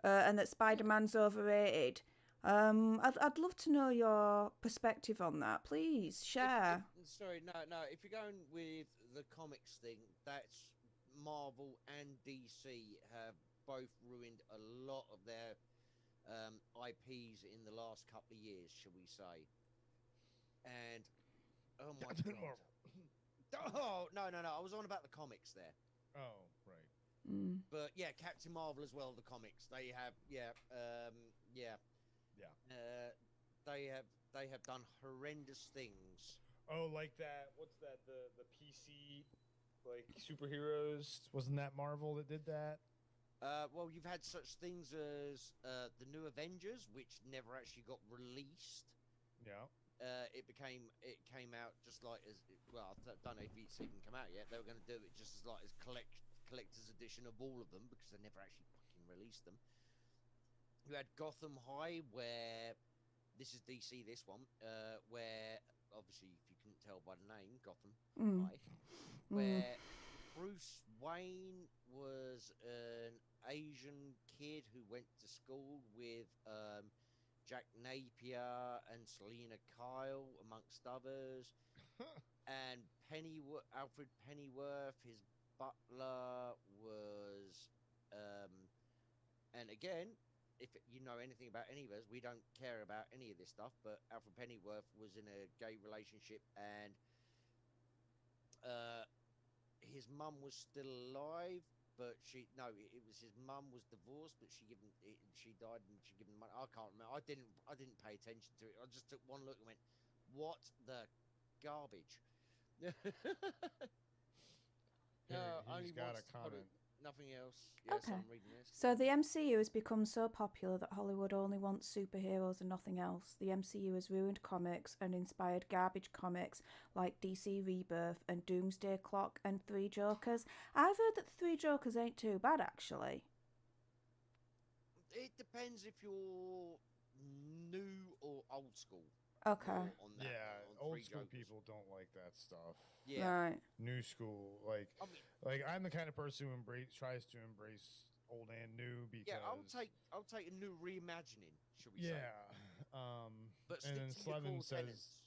and that Spider-Man's overrated? I'd love to know your perspective on that. Please share. No. If you're going with the comics thing, that's Marvel and DC have both ruined a lot of their IPs in the last couple of years, shall we say? And oh my god! Oh no! I was on about the comics there. Oh right. But yeah, Captain Marvel as well. The comics they have, they have done horrendous things. Oh, like that. What's that? The PC like superheroes. Wasn't that Marvel that did that? Well, you've had such things as the New Avengers, which never actually got released. Yeah. It came out just like as well. I don't know if it's even come out yet. They were going to do it just as like as collector's edition of all of them because they never actually fucking released them. You had Gotham High, where this is DC. This one, where obviously if you couldn't tell by the name, Gotham High, where Bruce Wayne was an Asian kid who went to school with Jack Napier and Selena Kyle, amongst others. And Alfred Pennyworth, his butler, was... and again, if you know anything about any of us, we don't care about any of this stuff, but Alfred Pennyworth was in a gay relationship, and his mum was still alive, but it was his mum was divorced, but she died and she given money. I can't remember. I didn't pay attention to it. I just took one look and went, "What the garbage?" He's got a comment. Nothing else. Yes, Okay. I'm reading this. So the MCU has become so popular that Hollywood only wants superheroes and nothing else. The MCU has ruined comics and inspired garbage comics like DC Rebirth and Doomsday Clock and Three Jokers. I've heard that Three Jokers ain't too bad, actually. It depends if you're new or old school. Okay. On that, Yeah, on old Three school Jokers. people don't like that stuff. Yeah. Right. New school, like I'm the kind of person who tries to embrace old and new because I'll take a new reimagining, should we say? But and then stick to your core tenets.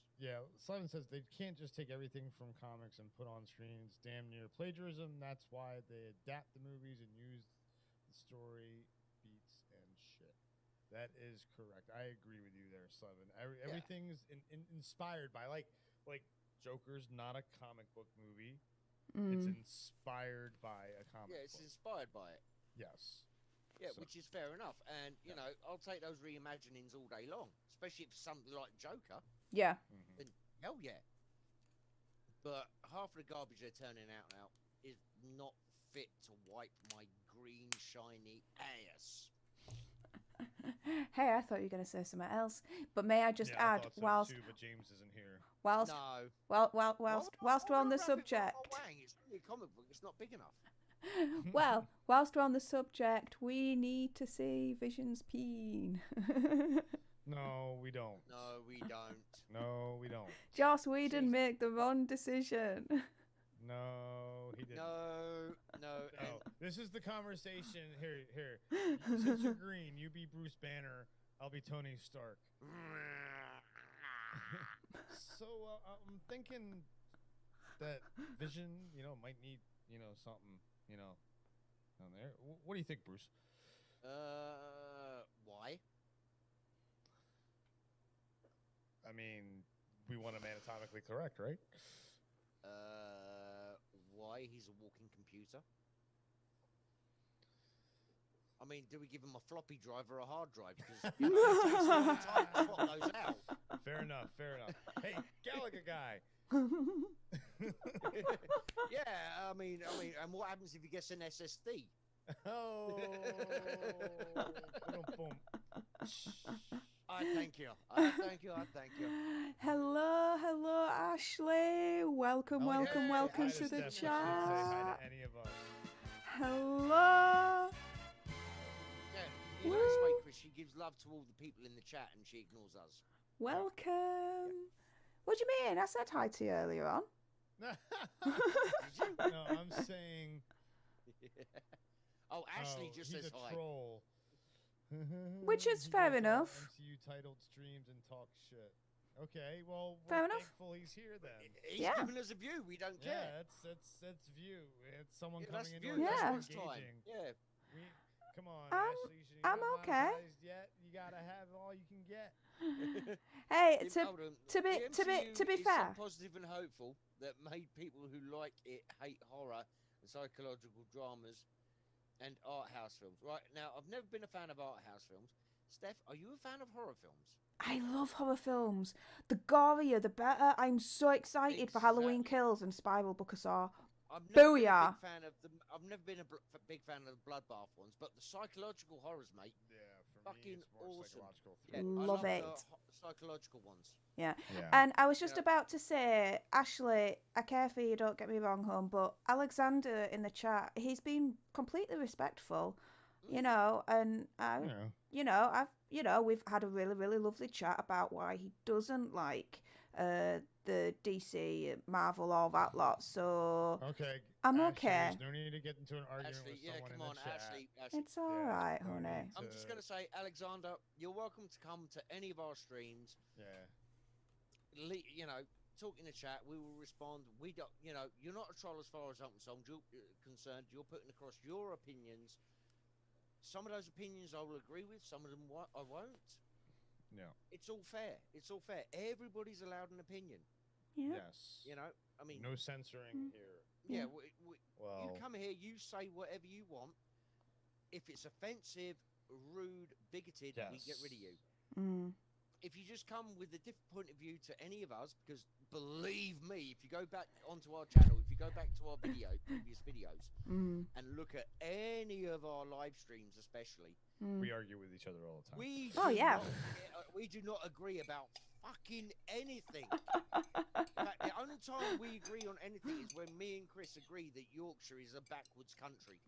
Slevin says they can't just take everything from comics and put on screen. It's damn near plagiarism. That's why they adapt the movies and use the story beats and shit. That is correct. I agree with you there, Slevin. Everything's inspired by like Joker's not a comic book movie. It's inspired by a comic book. Yeah, it's inspired by it. Yes. Yeah, which is fair enough. And, you know, I'll take those reimaginings all day long, especially if something like Joker. Yeah. Then, hell yeah. But half of the garbage they're turning out now is not fit to wipe my green shiny ass. Hey, I thought you were going to say something else. But may I just Yeah, add, I thought so whilst too, but James isn't here. whilst No. whilst we're on the subject, It's only a comic book. It's not big enough. well, whilst we're on the subject, we need to see Vision's peen. No, we don't. No, we don't. No, we don't. Joss Whedon make the wrong decision. No, he didn't. No. No, this is the conversation. Here. Since you're green, you be Bruce Banner. I'll be Tony Stark. So I'm thinking that Vision, might need, something, down there. What do you think, Bruce? Why? I mean, we want him anatomically correct, right? Why? He's a walking computer. I mean, do we give him a floppy drive or a hard drive? Because it takes a long time to swap those out. Fair enough. Hey, Gallagher guy. Yeah, I mean, and what happens if he gets an SSD? Oh. Boom. I thank you. Hello, Ashley. Welcome Hi to to the Stef. Say chat. hi to any of us. Hello. Yeah, you know this way, Chris. She gives love to all the people in the chat, and she ignores us. Welcome. What do you mean? I said hi to you earlier on. No, I'm saying. Oh, Ashley just he's says a hi. troll. Which is He fair does all enough. MCU titled streams and talk shit. Okay, well, we're Fair enough. thankful he's here then. He's Yeah. giving us a view. We don't care. Yeah, that's view. It's someone Yeah, that's coming view. into Yeah. our That's watch time. engaging. Yeah. Come on, I'm- Ashley. You're I'm not okay. monetized yet. You gotta have all you can get. Hey, Hold on. to be The MCU to be is fair. so positive and hopeful that made people who like it hate horror and psychological dramas and art house films. Right now, I've never been a fan of art house films. Steph, are you a fan of horror films? I love horror films. The gorier, the better. I'm so excited for Halloween Exactly. Kills and Spiral Book of Saw. I've never Booyah. been a big fan of the. I've never been a big fan of the bloodbath ones, but the psychological horrors, mate. Yeah, for Fucking me, it's more awesome. psychological. Yeah, thriller. I Love love it. the psychological ones. Yeah. Yeah. And I was just Yeah. about to say, Ashley, I care for you, don't get me wrong, hon, but Alexander in the chat, he's been completely respectful, and Yeah. we've had a really, really lovely chat about why he doesn't like the DC, Marvel, all that lot. So Okay. I'm Ashley, okay. There's no need to get into an argument Ashley, with yeah, someone come in on, the chat. Ashley. It's all Yeah, right, no honey. need I'm to- just gonna say, Alexander, you're welcome to come to any of our streams. Yeah. Talk in the chat. We will respond. We don't. You're not a troll as far as I'm concerned. You're putting across your opinions. Some of those opinions I will agree with. Some of them I won't. Yeah. It's all fair. Everybody's allowed an opinion. Yeah. Yes. I mean, No censoring here. yeah. Well. You come here. You say whatever you want. If it's offensive, rude, bigoted, we get rid of you. Mm. If you just come with a different point of view to any of us, because believe me, if you go back onto our channel, if you go back to our previous videos, Mm. and look at any of our live streams, especially, Mm. We argue with each other all the time. we Oh, do yeah. we do not agree about fucking anything. In fact, the only time we agree on anything is when me and Chris agree that Yorkshire is a backwards country,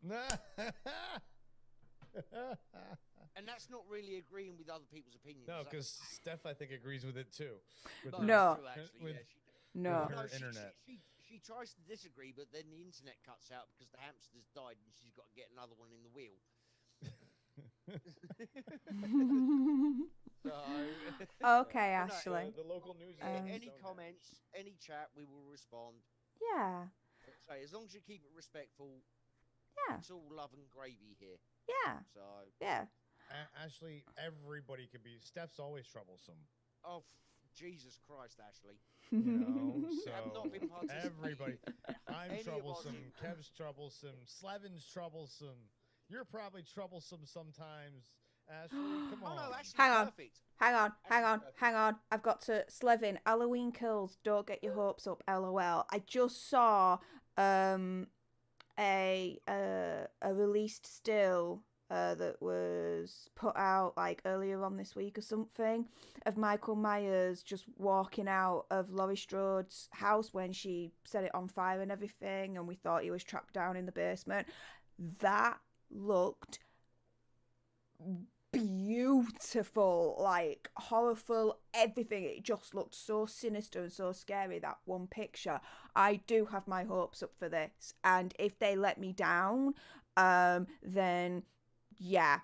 and that's not really agreeing with other people's opinions. No, That's- because Steph, I think, agrees with it too. With No, her- No. that's true, actually, with- yeah, No. her No, internet. she tries to disagree, but then the internet cuts out because the hamster's died and she's got to get another one in the wheel. So, Okay, no, Ashley. The local news. any comments, any chat, we will respond. Yeah. So as long as you keep it respectful, Yeah. it's all love and gravy here. Yeah. So, Yeah. Ashley, everybody could be. Steph's always troublesome. oh, Jesus Christ, Ashley. You know, I've not been so participating everybody. in I'm any of our troublesome. streams. Kev's troublesome. Slevin's troublesome. You're probably troublesome sometimes. Ashley, come Oh on. no, Ashley's Hang on. perfect. Hang on. I've got to Slevin. Halloween Kills. Don't get your hopes up. LOL. I just saw a a released still that was put out like earlier on this week or something of Michael Myers just walking out of Laurie Strode's house when she set it on fire and everything, and we thought he was trapped down in the basement. That looked beautiful, like horrorful, everything. It just looked so sinister and so scary, that one picture. I do have my hopes up for this, and if they let me down, then yeah,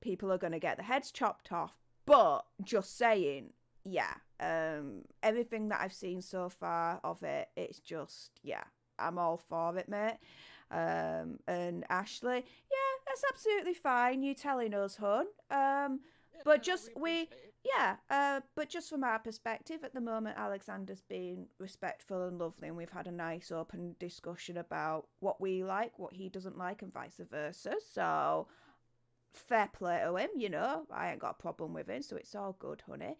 people are gonna get their heads chopped off. But just saying, yeah, everything that I've seen so far of it, it's just, yeah, I'm all for it, mate. And Ashley, yeah, that's absolutely fine. You telling us, hun. But just but just from our perspective at the moment, Alexander's been respectful and lovely, and we've had a nice open discussion about what we like, what he doesn't like, and vice versa. So fair play to him, you know. I ain't got a problem with him, so it's all good, honey.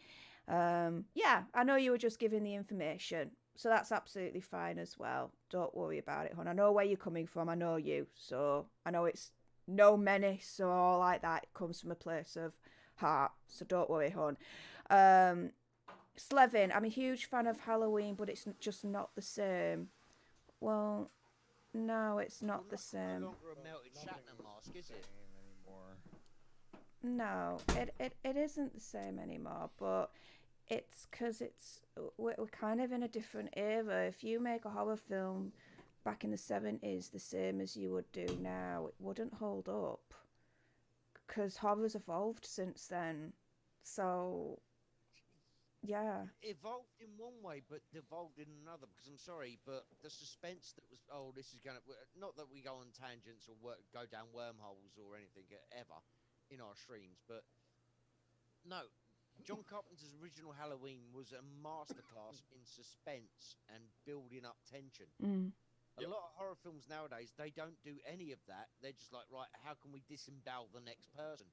Yeah, I know you were just giving the information, so that's absolutely fine as well. Don't worry about it, hon. I know where you're coming from. I know you, so I know it's no menace or all like that. It comes from a place of heart, so don't worry, hon. Slevin, I'm a huge fan of Halloween, but it's just not the same. Well, no, it's not the same. No longer a melted Shatner mask, is it? No, it isn't the same anymore, but it's because we're kind of in a different era. If you make a horror film back in the 70s the same as you would do now, it wouldn't hold up, because horror's evolved since then. So yeah, Evolved in one way, but devolved in another. Because I'm sorry, but the suspense that was, this is gonna, not that we go on tangents or go down wormholes or anything ever in our streams, but no, John Carpenter's original Halloween was a masterclass in suspense and building up tension. A lot of horror films nowadays, they don't do any of that. They're just like, right, how can we disembowel the next person?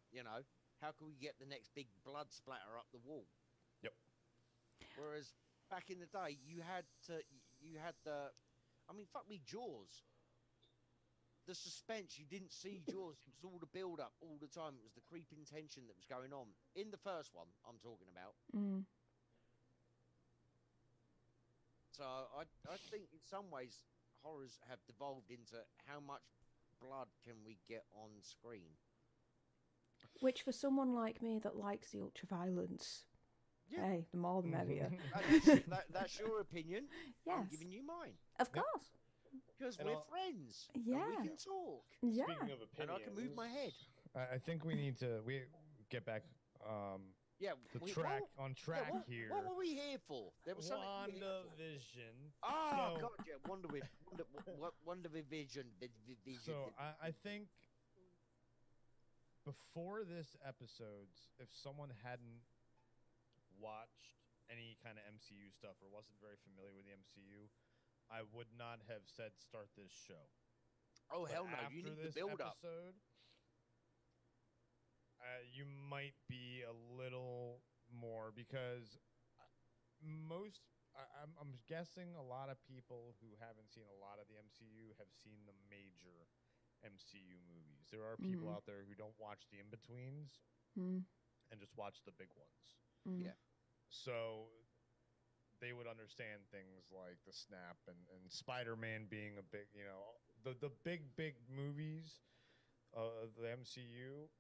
You know, how can we get the next big blood splatter up the wall? Yep. Whereas back in the day, you had the, I mean, fuck me, Jaws. The suspense, you didn't see Jaws. It was all the build-up all the time. It was the creeping tension that was going on. In the first one, I'm talking about. So I think in some ways, horrors have devolved into how much blood can we get on screen. Which for someone like me that likes the ultra-violence, hey, the more the merrier. That's your opinion. Yes. I'm giving you mine. Of course. Because we're friends. Yeah. And we can talk. Yeah. Speaking of opinions, And I can move my head. I think we need to get back on track here. What were we here for? There was something WandaVision. Oh, So- God, yeah. WandaVision. So I think before this episodes, if someone hadn't watched any kind of MCU stuff or wasn't very familiar with the MCU, I would not have said start this show. Oh, But hell no. You after need this the build up. episode, you might be a little more, because I'm guessing a lot of people who haven't seen a lot of the MCU have seen the major MCU movies. There are people out there who don't watch the in-betweens and just watch the big ones. Yeah. So they would understand things like the Snap and Spider-Man being a big, the big movies of the MCU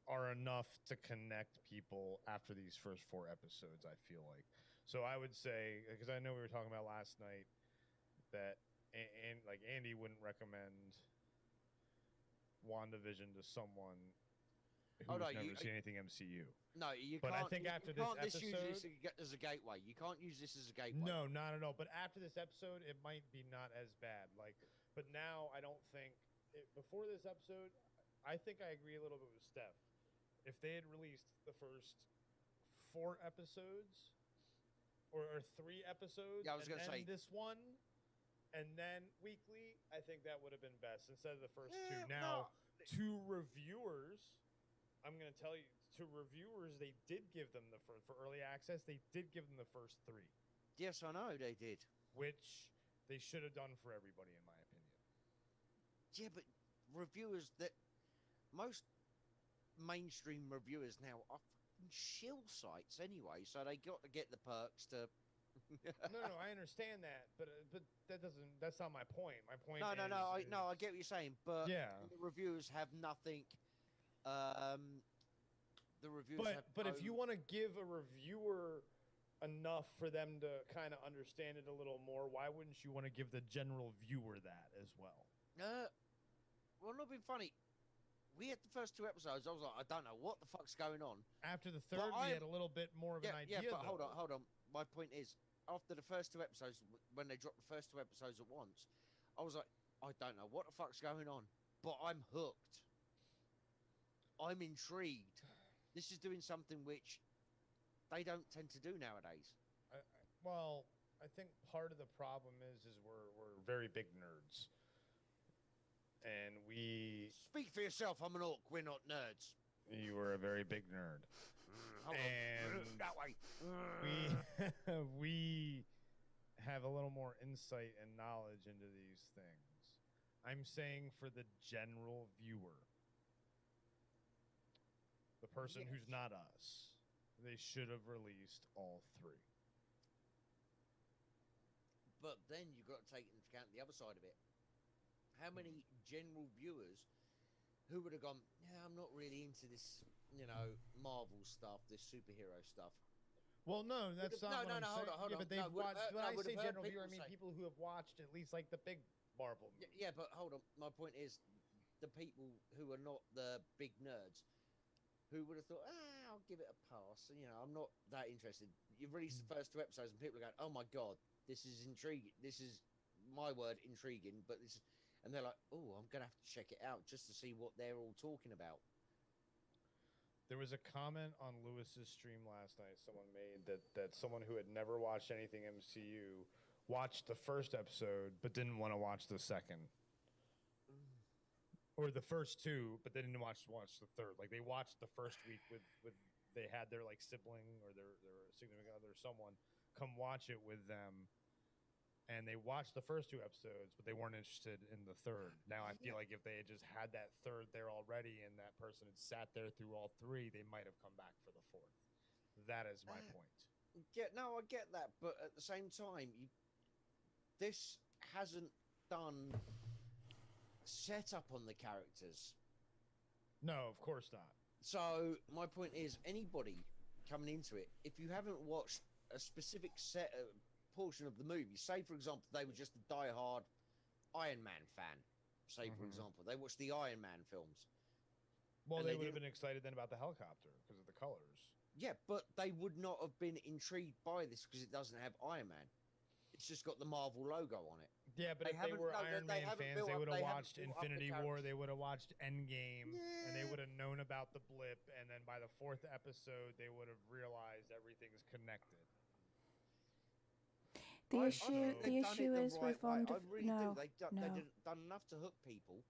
are enough to connect people after these first 4 episodes, I feel like. So I would say, because I know we were talking about last night that like Andy wouldn't recommend WandaVision to someone who's never seen anything MCU. No, you But can't. I think after this use this episode, as a gateway. You can't use this as a gateway. no, not at all. But after this episode, it might be not as bad. But now I don't think before this episode, I think I agree a little bit with Steph. If they had released the first 4 episodes or 3 episodes, Yeah, I was gonna say this one, and then weekly, I think that would have been best instead of the first 2. No. Now, to reviewers, I'm going to tell you, to reviewers, they did give them for early access, they did give them the first 3. Yes, I know they did. which they should have done for everybody, in my opinion. Yeah, but reviewers that most mainstream reviewers now are fucking shill sites anyway, so they got to get the perks to. No, I understand that, but that doesn't. That's not my point. My point. No, is, I get what you're saying, but yeah. the reviewers have nothing. The reviewers have. But if you want to give a reviewer enough for them to kind of understand it a little more, why wouldn't you want to give the general viewer that as well? Well, not being funny. We had the first 2 episodes. I was like, I don't know what the fuck's going on. After the third, we had a little bit more of an idea. Yeah, but hold on. My point is, after the first 2 episodes, when they dropped the first 2 episodes at once, I was like, I don't know what the fuck's going on, but I'm hooked. I'm intrigued. This is doing something which they don't tend to do nowadays. Well, I think part of the problem is we're very big nerds. And we... Speak for yourself, I'm an orc, we're not nerds. You were a very big nerd. And that way. we have a little more insight and knowledge into these things. I'm saying for the general viewer, the person who's not us, they should have released all 3. But then you've got to take into account the other side of it. How many general viewers who would have gone, yeah, I'm not really into this, Marvel stuff, this superhero stuff. Well, no, that's not what I'm saying. Hold on. But they've watched, when I say general viewer, I mean say, people who have watched at least like the big Marvel movies. Yeah, but hold on. My point is the people who are not the big nerds who would have thought, I'll give it a pass. I'm not that interested. You've released the first 2 episodes and people are going, oh my God, this is intriguing. This is my word, intriguing, but this is... And they're like, oh, I'm going to have to check it out just to see what they're all talking about. There was a comment on Lewis's stream last night someone made that someone who had never watched anything MCU watched the first episode but didn't want to watch the second. Or the first 2, but they didn't watch the third. Like, they watched the first week with they had their, like, sibling or their significant other or someone come watch it with them. And they watched the first 2 episodes, but they weren't interested in the third. Now, I feel like if they had just had that third there already and that person had sat there through all 3, they might have come back for the 4th. That is my point. Yeah, no, I get that. But at the same time, this hasn't done setup on the characters. No, of course not. So, my point is, anybody coming into it, if you haven't watched a specific portion of the movie, say for example they were just a die-hard Iron Man fan, say for example they watched the Iron Man films, well, they would have been excited then about the helicopter because of the colors. Yeah, but they would not have been intrigued by this because it doesn't have Iron Man. It's just got the Marvel logo on it. Yeah, but if they were Iron Man fans, they would have watched Infinity War, they would have watched Endgame, and they would have known about the blip, and then by the 4th episode they would have realized everything's connected. The issue is with WandaVision. They've done enough to hook people.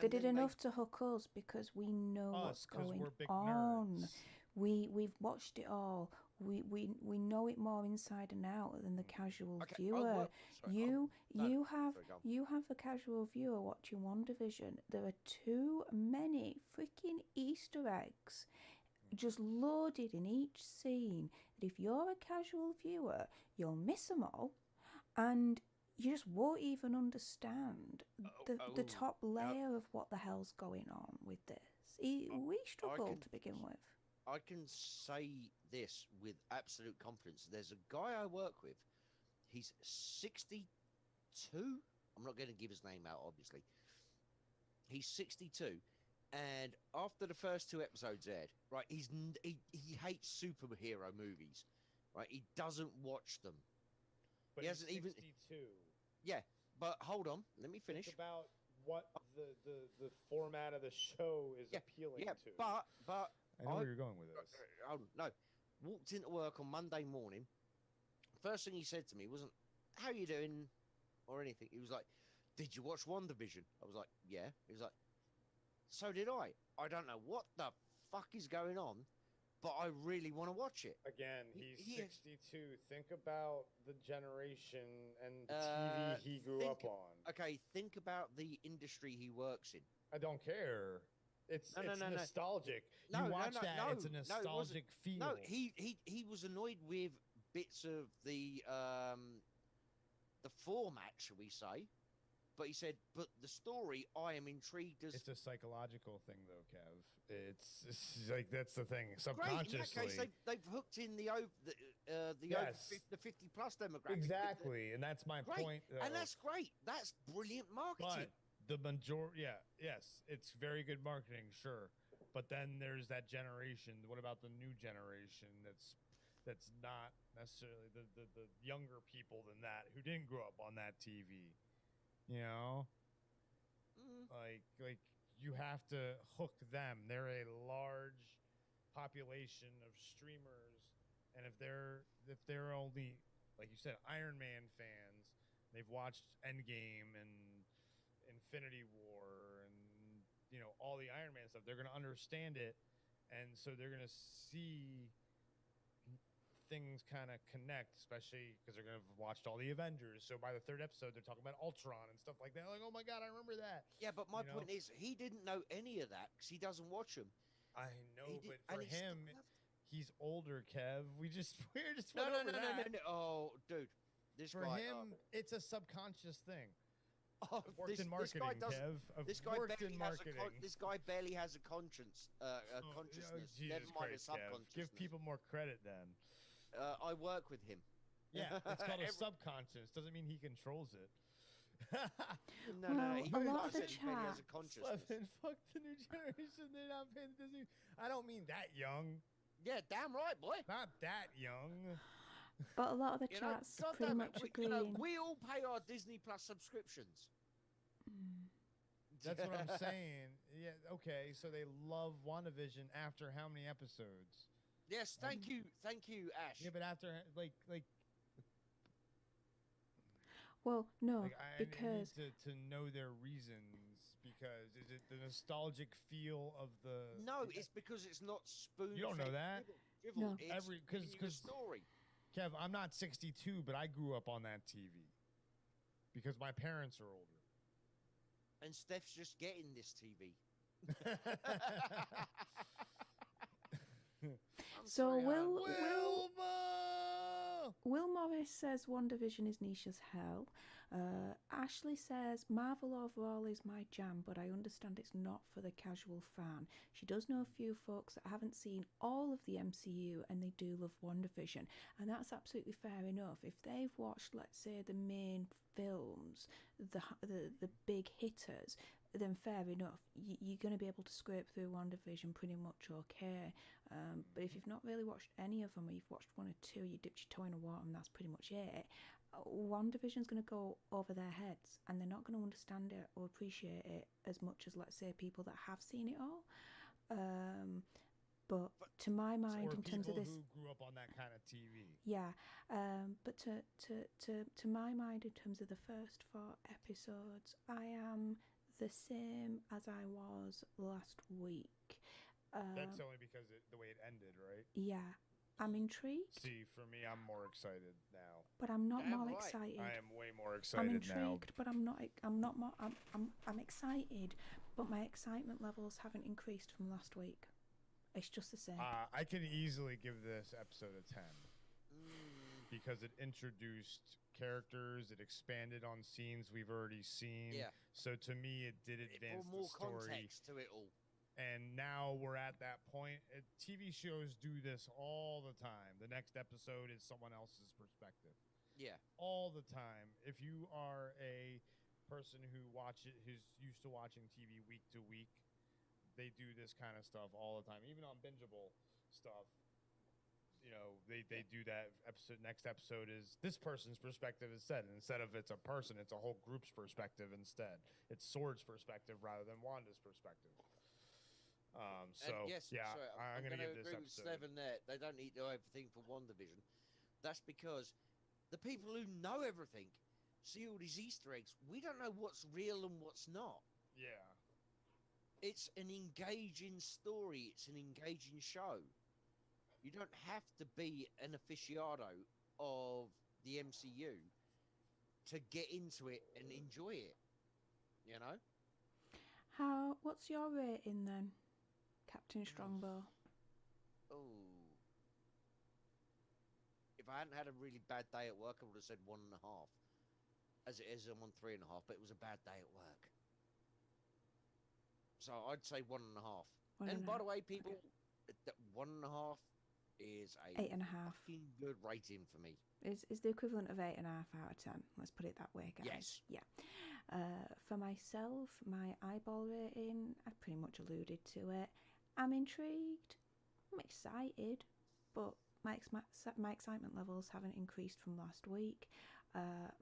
They did enough to hook us because we know what's going on. Nerds. We've watched it all. We know it more inside and out than the casual viewer. You have the casual viewer watching WandaVision. There are too many freaking Easter eggs just loaded in each scene that if you're a casual viewer, you'll miss them all, and you just won't even understand the top layer of what the hell's going on with this. We struggled to begin with. I can say this with absolute confidence. There's a guy I work with. He's 62. I'm not going to give his name out, obviously. He's 62. And after the first 2 episodes aired, right, he hates superhero movies, right? He doesn't watch them. But he hasn't 62. Yeah, but hold on, let me finish. It's about what the format of the show is appealing to. But I know where you're going with this. No, walked into work on Monday morning. First thing he said to me wasn't, "How you doing?" or anything. He was like, "Did you watch WandaVision?" I was like, "Yeah." He was like, "So did I. I don't know what the fuck is going on, but I really want to watch it. Again, he's He- 62. Think about the generation and the TV he grew up on. Okay, think about the industry he works in. I don't care. It's No, nostalgic. No, you watch that, it's a it wasn't. nostalgic feel. No, he was annoyed with bits of the format, shall we say? But he said, but the story, I am intrigued as. It's a psychological thing, though, Kev. It's like that's the thing. Great. Subconsciously, In that case, they've hooked in the Yes. the 50 plus demographic. exactly, and that's my Great. point. And that's great. That's brilliant marketing. But the majority, yes, it's very good marketing, sure. But then there's that generation. What about the new generation? That's not necessarily the younger people than that who didn't grow up on that TV. You know, like you have to hook them. They're a large population of streamers, and if they're only, like you said, Iron Man fans, they've watched Endgame and Infinity War and all the Iron Man stuff. They're gonna understand it, and so they're gonna see things kind of connect, especially because they're going to have watched all the Avengers. So by the third episode, they're talking about Ultron and stuff like that. Like, oh my God, I remember that. Yeah, but my point is, he didn't know any of that because he doesn't watch them. I know, but and for he still him, loved he's older, Kev. We're just No. that. Oh, dude, this For guy. him, it's a subconscious thing. Oh, Worked in marketing, Kev. This guy Worked in barely has marketing. this guy barely has a conscience, consciousness. Jesus Never mind a Christ, Kev. subconsciousness. Give people more credit then. I work with him. Yeah, it's called a subconscious. Doesn't mean he controls it. No. Well, He a lot of the said he barely has a chat- consciousness. Fuck the new generation. They're not paying attention. I don't mean that young. Yeah, damn right, boy. Not that young. But a lot of the You know, chats God pretty damn much it, agreeing. we all pay our Disney Plus subscriptions. That's what I'm saying. Yeah, okay. So they love WandaVision after how many episodes? Yes, thank you, Ash. Yeah, but after like Well, no, I because need to know their reasons, because is it the nostalgic feel of the? No, it's because it's not spoon. You don't know that. No. It's giving you the story. Kev, I'm not 62, but I grew up on that TV because my parents are older. And Steph's just getting this TV. So Will Wilma! Morris says WandaVision is niche as hell. Ashley says Marvel overall is my jam, but I understand it's not for the casual fan. She does know a few folks that haven't seen all of the MCU and they do love WandaVision, and that's absolutely fair enough. If they've watched, let's say, the main films, the big hitters, then fair enough. You're going to be able to scrape through WandaVision pretty much okay. But if you've not really watched any of them, or you've watched one or two, you dipped your toe in the water and that's pretty much it, WandaVision's going to go over their heads and they're not going to understand it or appreciate it as much as, let's say, people that have seen it all. But to my mind, in terms of this, who grew up on that kind of TV. yeah, but to my mind, in terms of the first 4 episodes, I am the same as I was last week. That's only because the way it ended, right? Yeah, I'm intrigued, See, for me, I'm more excited now. but I'm not Damn more right. excited. I am way more I'm excited intrigued, now. but I'm not. I'm not more. I'm excited, but my excitement levels haven't increased from last week. It's just the same. I can easily give this episode a 10 because it introduced characters, it expanded on scenes we've already seen. Yeah. So to me, it did It advance brought more the story. context to it all. And now we're at that point. TV shows do this all the time. The next episode is someone else's perspective. Yeah. All the time. If you are a person who's used to watching TV week to week, they do this kind of stuff all the time. Even on bingeable stuff, they do that. Next episode is this person's perspective instead. And instead of it's a person, it's a whole group's perspective instead. It's Sword's perspective rather than Wanda's perspective. And yes, yeah, sorry, I'm going to give this agree with episode. Stefan there. They don't need to know everything for WandaVision. That's because the people who know everything see all these Easter eggs. We don't know what's real and what's not. Yeah. It's an engaging story. It's an engaging show. You don't have to be an aficionado of the MCU to get into it and enjoy it. You know? What's your rating then, Captain Strongbow? Oh. If I hadn't had a really bad day at work, I would have said 1.5. As it is, I'm on 3.5, but it was a bad day at work. So I'd say 1.5. And by the way, people, that 1.5 is a 8.5. fucking good rating for me. Is the equivalent of 8.5 out of 10. Let's put it that way, guys. Yes. Yeah. For myself, my eyeball rating, I've pretty much alluded to it. I'm intrigued. I'm excited, but my excitement levels haven't increased from last week.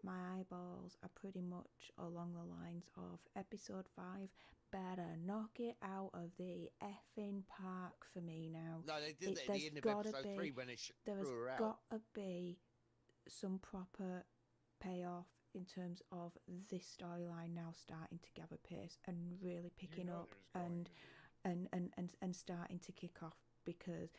My eyeballs are pretty much along the lines of episode 5. Better knock it out of the effing park for me now. No, they did that at the end of episode 3 when it threw her out. There's got to be some proper payoff in terms of this storyline now starting to gather pace and really picking up and starting to kick off, because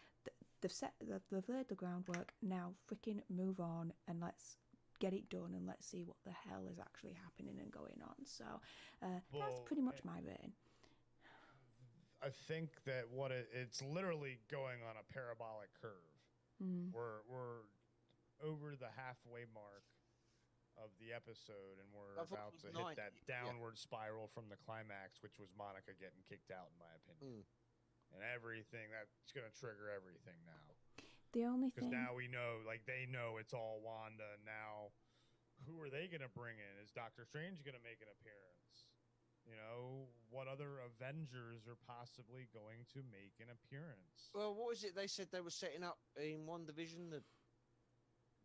they've laid the groundwork. Now freaking move on and let's get it done and let's see what the hell is actually happening and going on. So that's pretty much my rating. I think that it's literally going on a parabolic curve. We're over the halfway mark of the episode, and we're about to hit that downward spiral from the climax, which was Monica getting kicked out, in my opinion. And everything that's going to trigger everything now. The only thing, because now we know, like they know it's all Wanda. And now, who are they going to bring in? Is Doctor Strange going to make an appearance? You know, what other Avengers are possibly going to make an appearance? Well, what was it they said they were setting up in WandaVision? The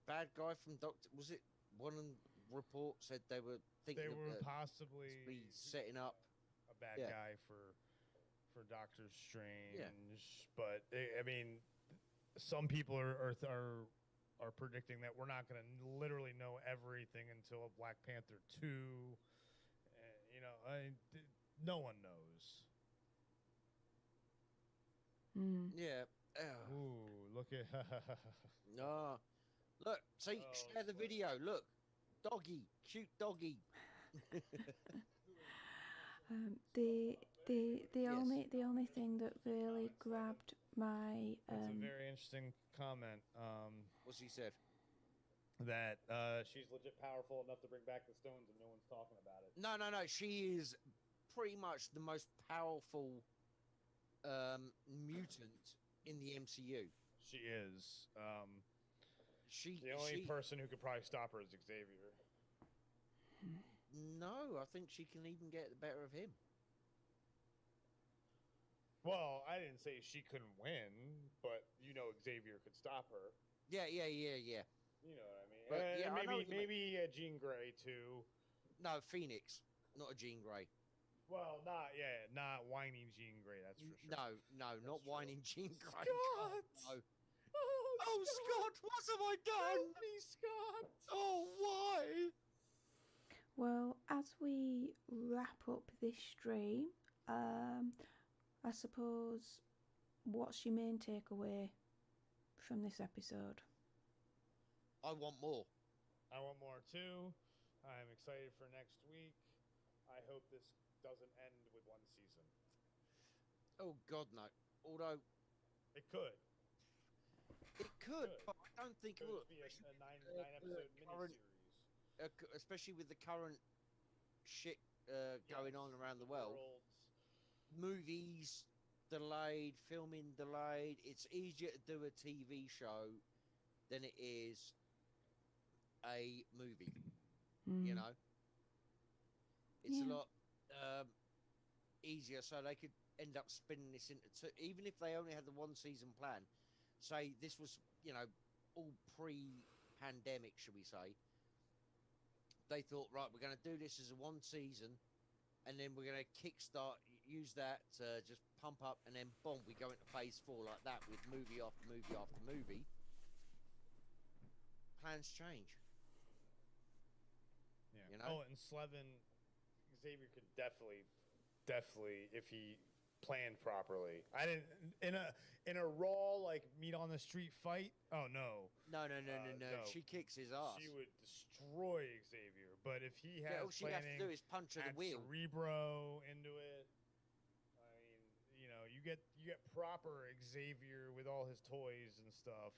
bad guy from was it one report said they were thinking they were possibly be setting up a bad guy for Doctor Strange, but I mean, some people are predicting that we're not going to literally know everything until Black Panther 2. You know, no one knows. Yeah. Ooh, look at no. Look, see, share the video. Look, doggy, cute doggy. The only thing that really grabbed my That's a very interesting comment. What's he said? That she's legit powerful enough to bring back the stones and no one's talking about it. No. She is pretty much the most powerful mutant in the MCU. She is. The only person who could probably stop her is Xavier. No, I think she can even get the better of him. Well, I didn't say she couldn't win, but you know Xavier could stop her. Yeah. You know what I mean? But, maybe Jean Grey too. No, Phoenix, not a Jean Grey. Well, not whining Jean Grey. That's for sure. No, not true. whining Jean Grey. Scott! No. Oh, Scott, what have I done? Help me, Scott! Oh, why? Well, as we wrap up this stream, I suppose, what's your main takeaway from this episode? I want more. I want more too. I'm excited for next week. I hope this doesn't end with one season. Oh, God, no. Although... It could. It could, but I don't think it would. Be a nine-episode miniseries. Especially with the current shit going on around the world. Movies delayed, filming delayed. It's easier to do a TV show than it is a movie. You know? It's a lot easier, so they could end up spinning this into two. Even if they only had the one season plan, say this was, you know, all pre-pandemic, should we say, they thought, right, we're going to do this as a one season, and then we're going to kickstart, use that to just pump up, and then boom, we go into phase 4 like that with movie after movie after movie. Plans change. Yeah. You know? Oh, and Xavier could definitely, if he planned properly. I didn't in a raw like meet on the street fight. Oh no. No. No. She kicks his ass. She would destroy Xavier. But if he has all she'd have to do is punch her the wheel. Cerebro into it. I mean, you get proper Xavier with all his toys and stuff.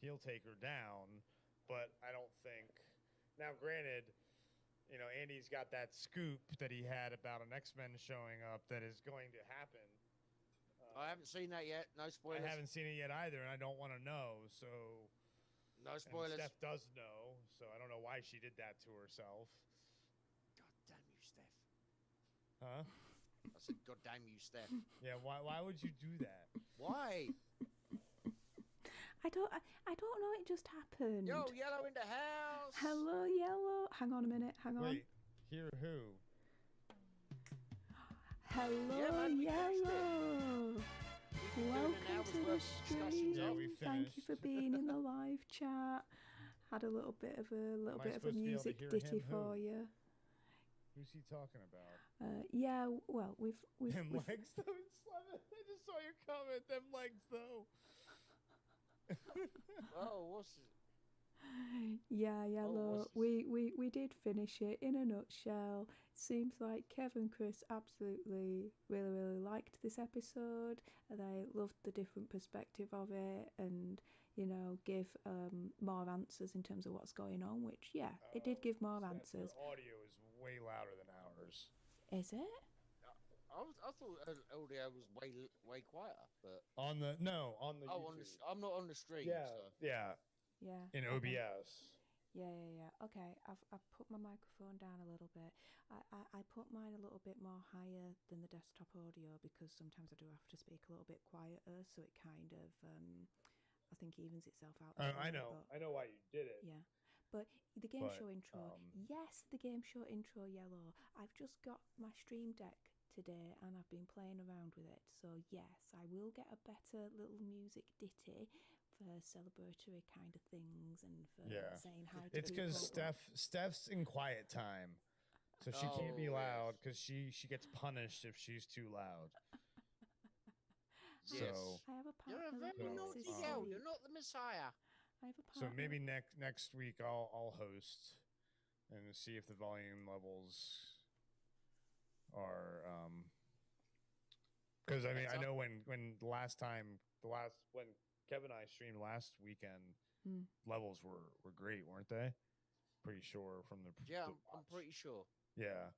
He'll take her down. But I don't think. Now, granted, Andy's got that scoop that he had about an X-Men showing up that is going to happen. I haven't seen that yet. No spoilers. I haven't seen it yet either, and I don't want to know. So no spoilers. And Steph does know, so I don't know why she did that to herself. God damn you, Steph. Huh? I said, God damn you, Steph. Yeah. Why would you do that? Why? I don't know. It just happened. Yo, Yellow in the house. Hello, Yellow. Hang on a minute. Hang on. Wait. Hear who? Hello, Yellow. Welcome to the stream. Yeah, we Thank you for being in the live chat. Had a little bit of a music ditty for you. Who's he talking about? Yeah, well, we've Them legs though. I just saw your comment. Them legs though. Oh, what's it? Yeah, Yellow. We did finish it in a nutshell. Seems like Kev and Chris absolutely really liked this episode. They loved the different perspective of it, and give more answers in terms of what's going on. Which it did give more answers. Their audio is way louder than ours. Is it? I thought audio was way quieter, but on the YouTube. I'm not on the stream. Yeah, so. yeah. In okay. OBS. Yeah. Okay, I've put my microphone down a little bit. I put mine a little bit more higher than the desktop audio because sometimes I do have to speak a little bit quieter, so it kind of I think evens itself out. I know why you did it. Yeah. But the game show intro, yes, the game show intro, Yellow. I've just got my Stream Deck today and I've been playing around with it. So yes, I will get a better little music ditty for celebratory kind of things and for saying hi to It's because Steph's in quiet time, so she can't be loud because she gets punished if she's too loud. Yes. So I have a partner. You're a very naughty girl. You're not the Messiah. I have a partner. So maybe next week I'll host and see if the volume levels are because I know when when Kevin and I streamed last weekend, levels were great, weren't they? Pretty sure from the I'm pretty sure. Yeah,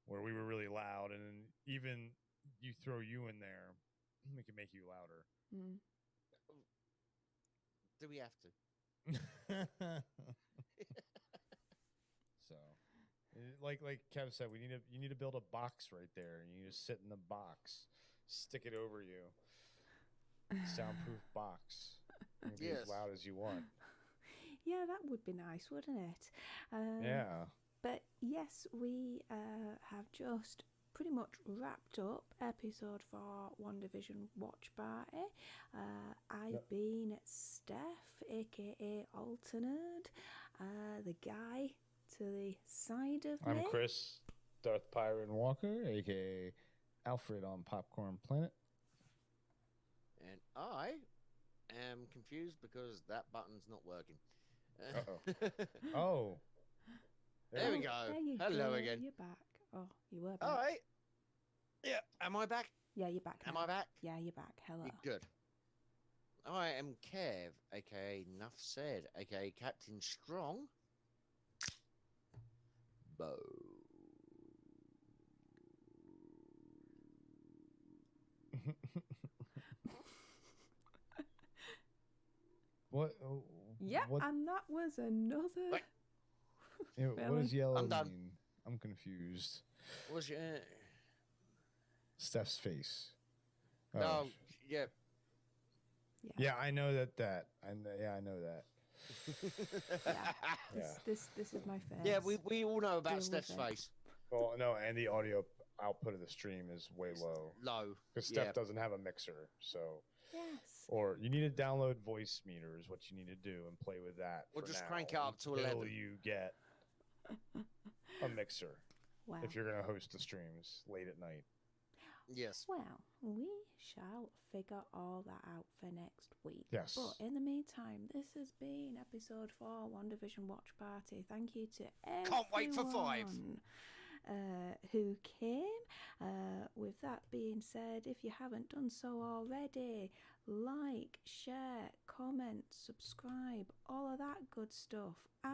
where we were really loud, and then even you throw you in there, we can make you louder. Do we have to? So, like Kev said, you need to build a box right there, and you just sit in the box, stick it over you, soundproof box, and be as loud as you want. Yeah, that would be nice, wouldn't it? Yeah. But yes, we have just pretty much wrapped up episode 4 WandaVision Watch Party. I've been Stef, aka Alternate, the guy to the side of me. I'm Chris, Darth Pyrin Walker, aka Alfred on Popcorn Planet. And I am confused because that button's not working. Oh. There we go. Hello again. You're back. Oh, you were back. All right. Yeah. Am I back? Yeah, you're back. Am I back? Yeah, you're back. Hello. Good. I am Kev, aka Nuff Said, aka Captain Strong. Bo. What? Yeah, and that was another. What does yellow I'm done. mean? I'm confused. What's your... Steph's face. No, yeah. Yeah, I know that. I know that. This is my face. Yeah, we all know about Steph's face. Well, no, and the audio output of the stream is way low. Low. Because Steph doesn't have a mixer, so. Yes. Or you need to download voice meters, what you need to do, and play with that. Or just crank it up to 11. Until you get a mixer. Wow. If you're going to host the streams late at night. Yes. Well, we shall figure all that out for next week. Yes. But in the meantime, this has been episode 4, WandaVision Watch Party. Thank you to everyone. Can't wait for 5. Who came. With that being said, if you haven't done so already, like, share, comment, subscribe, all of that good stuff.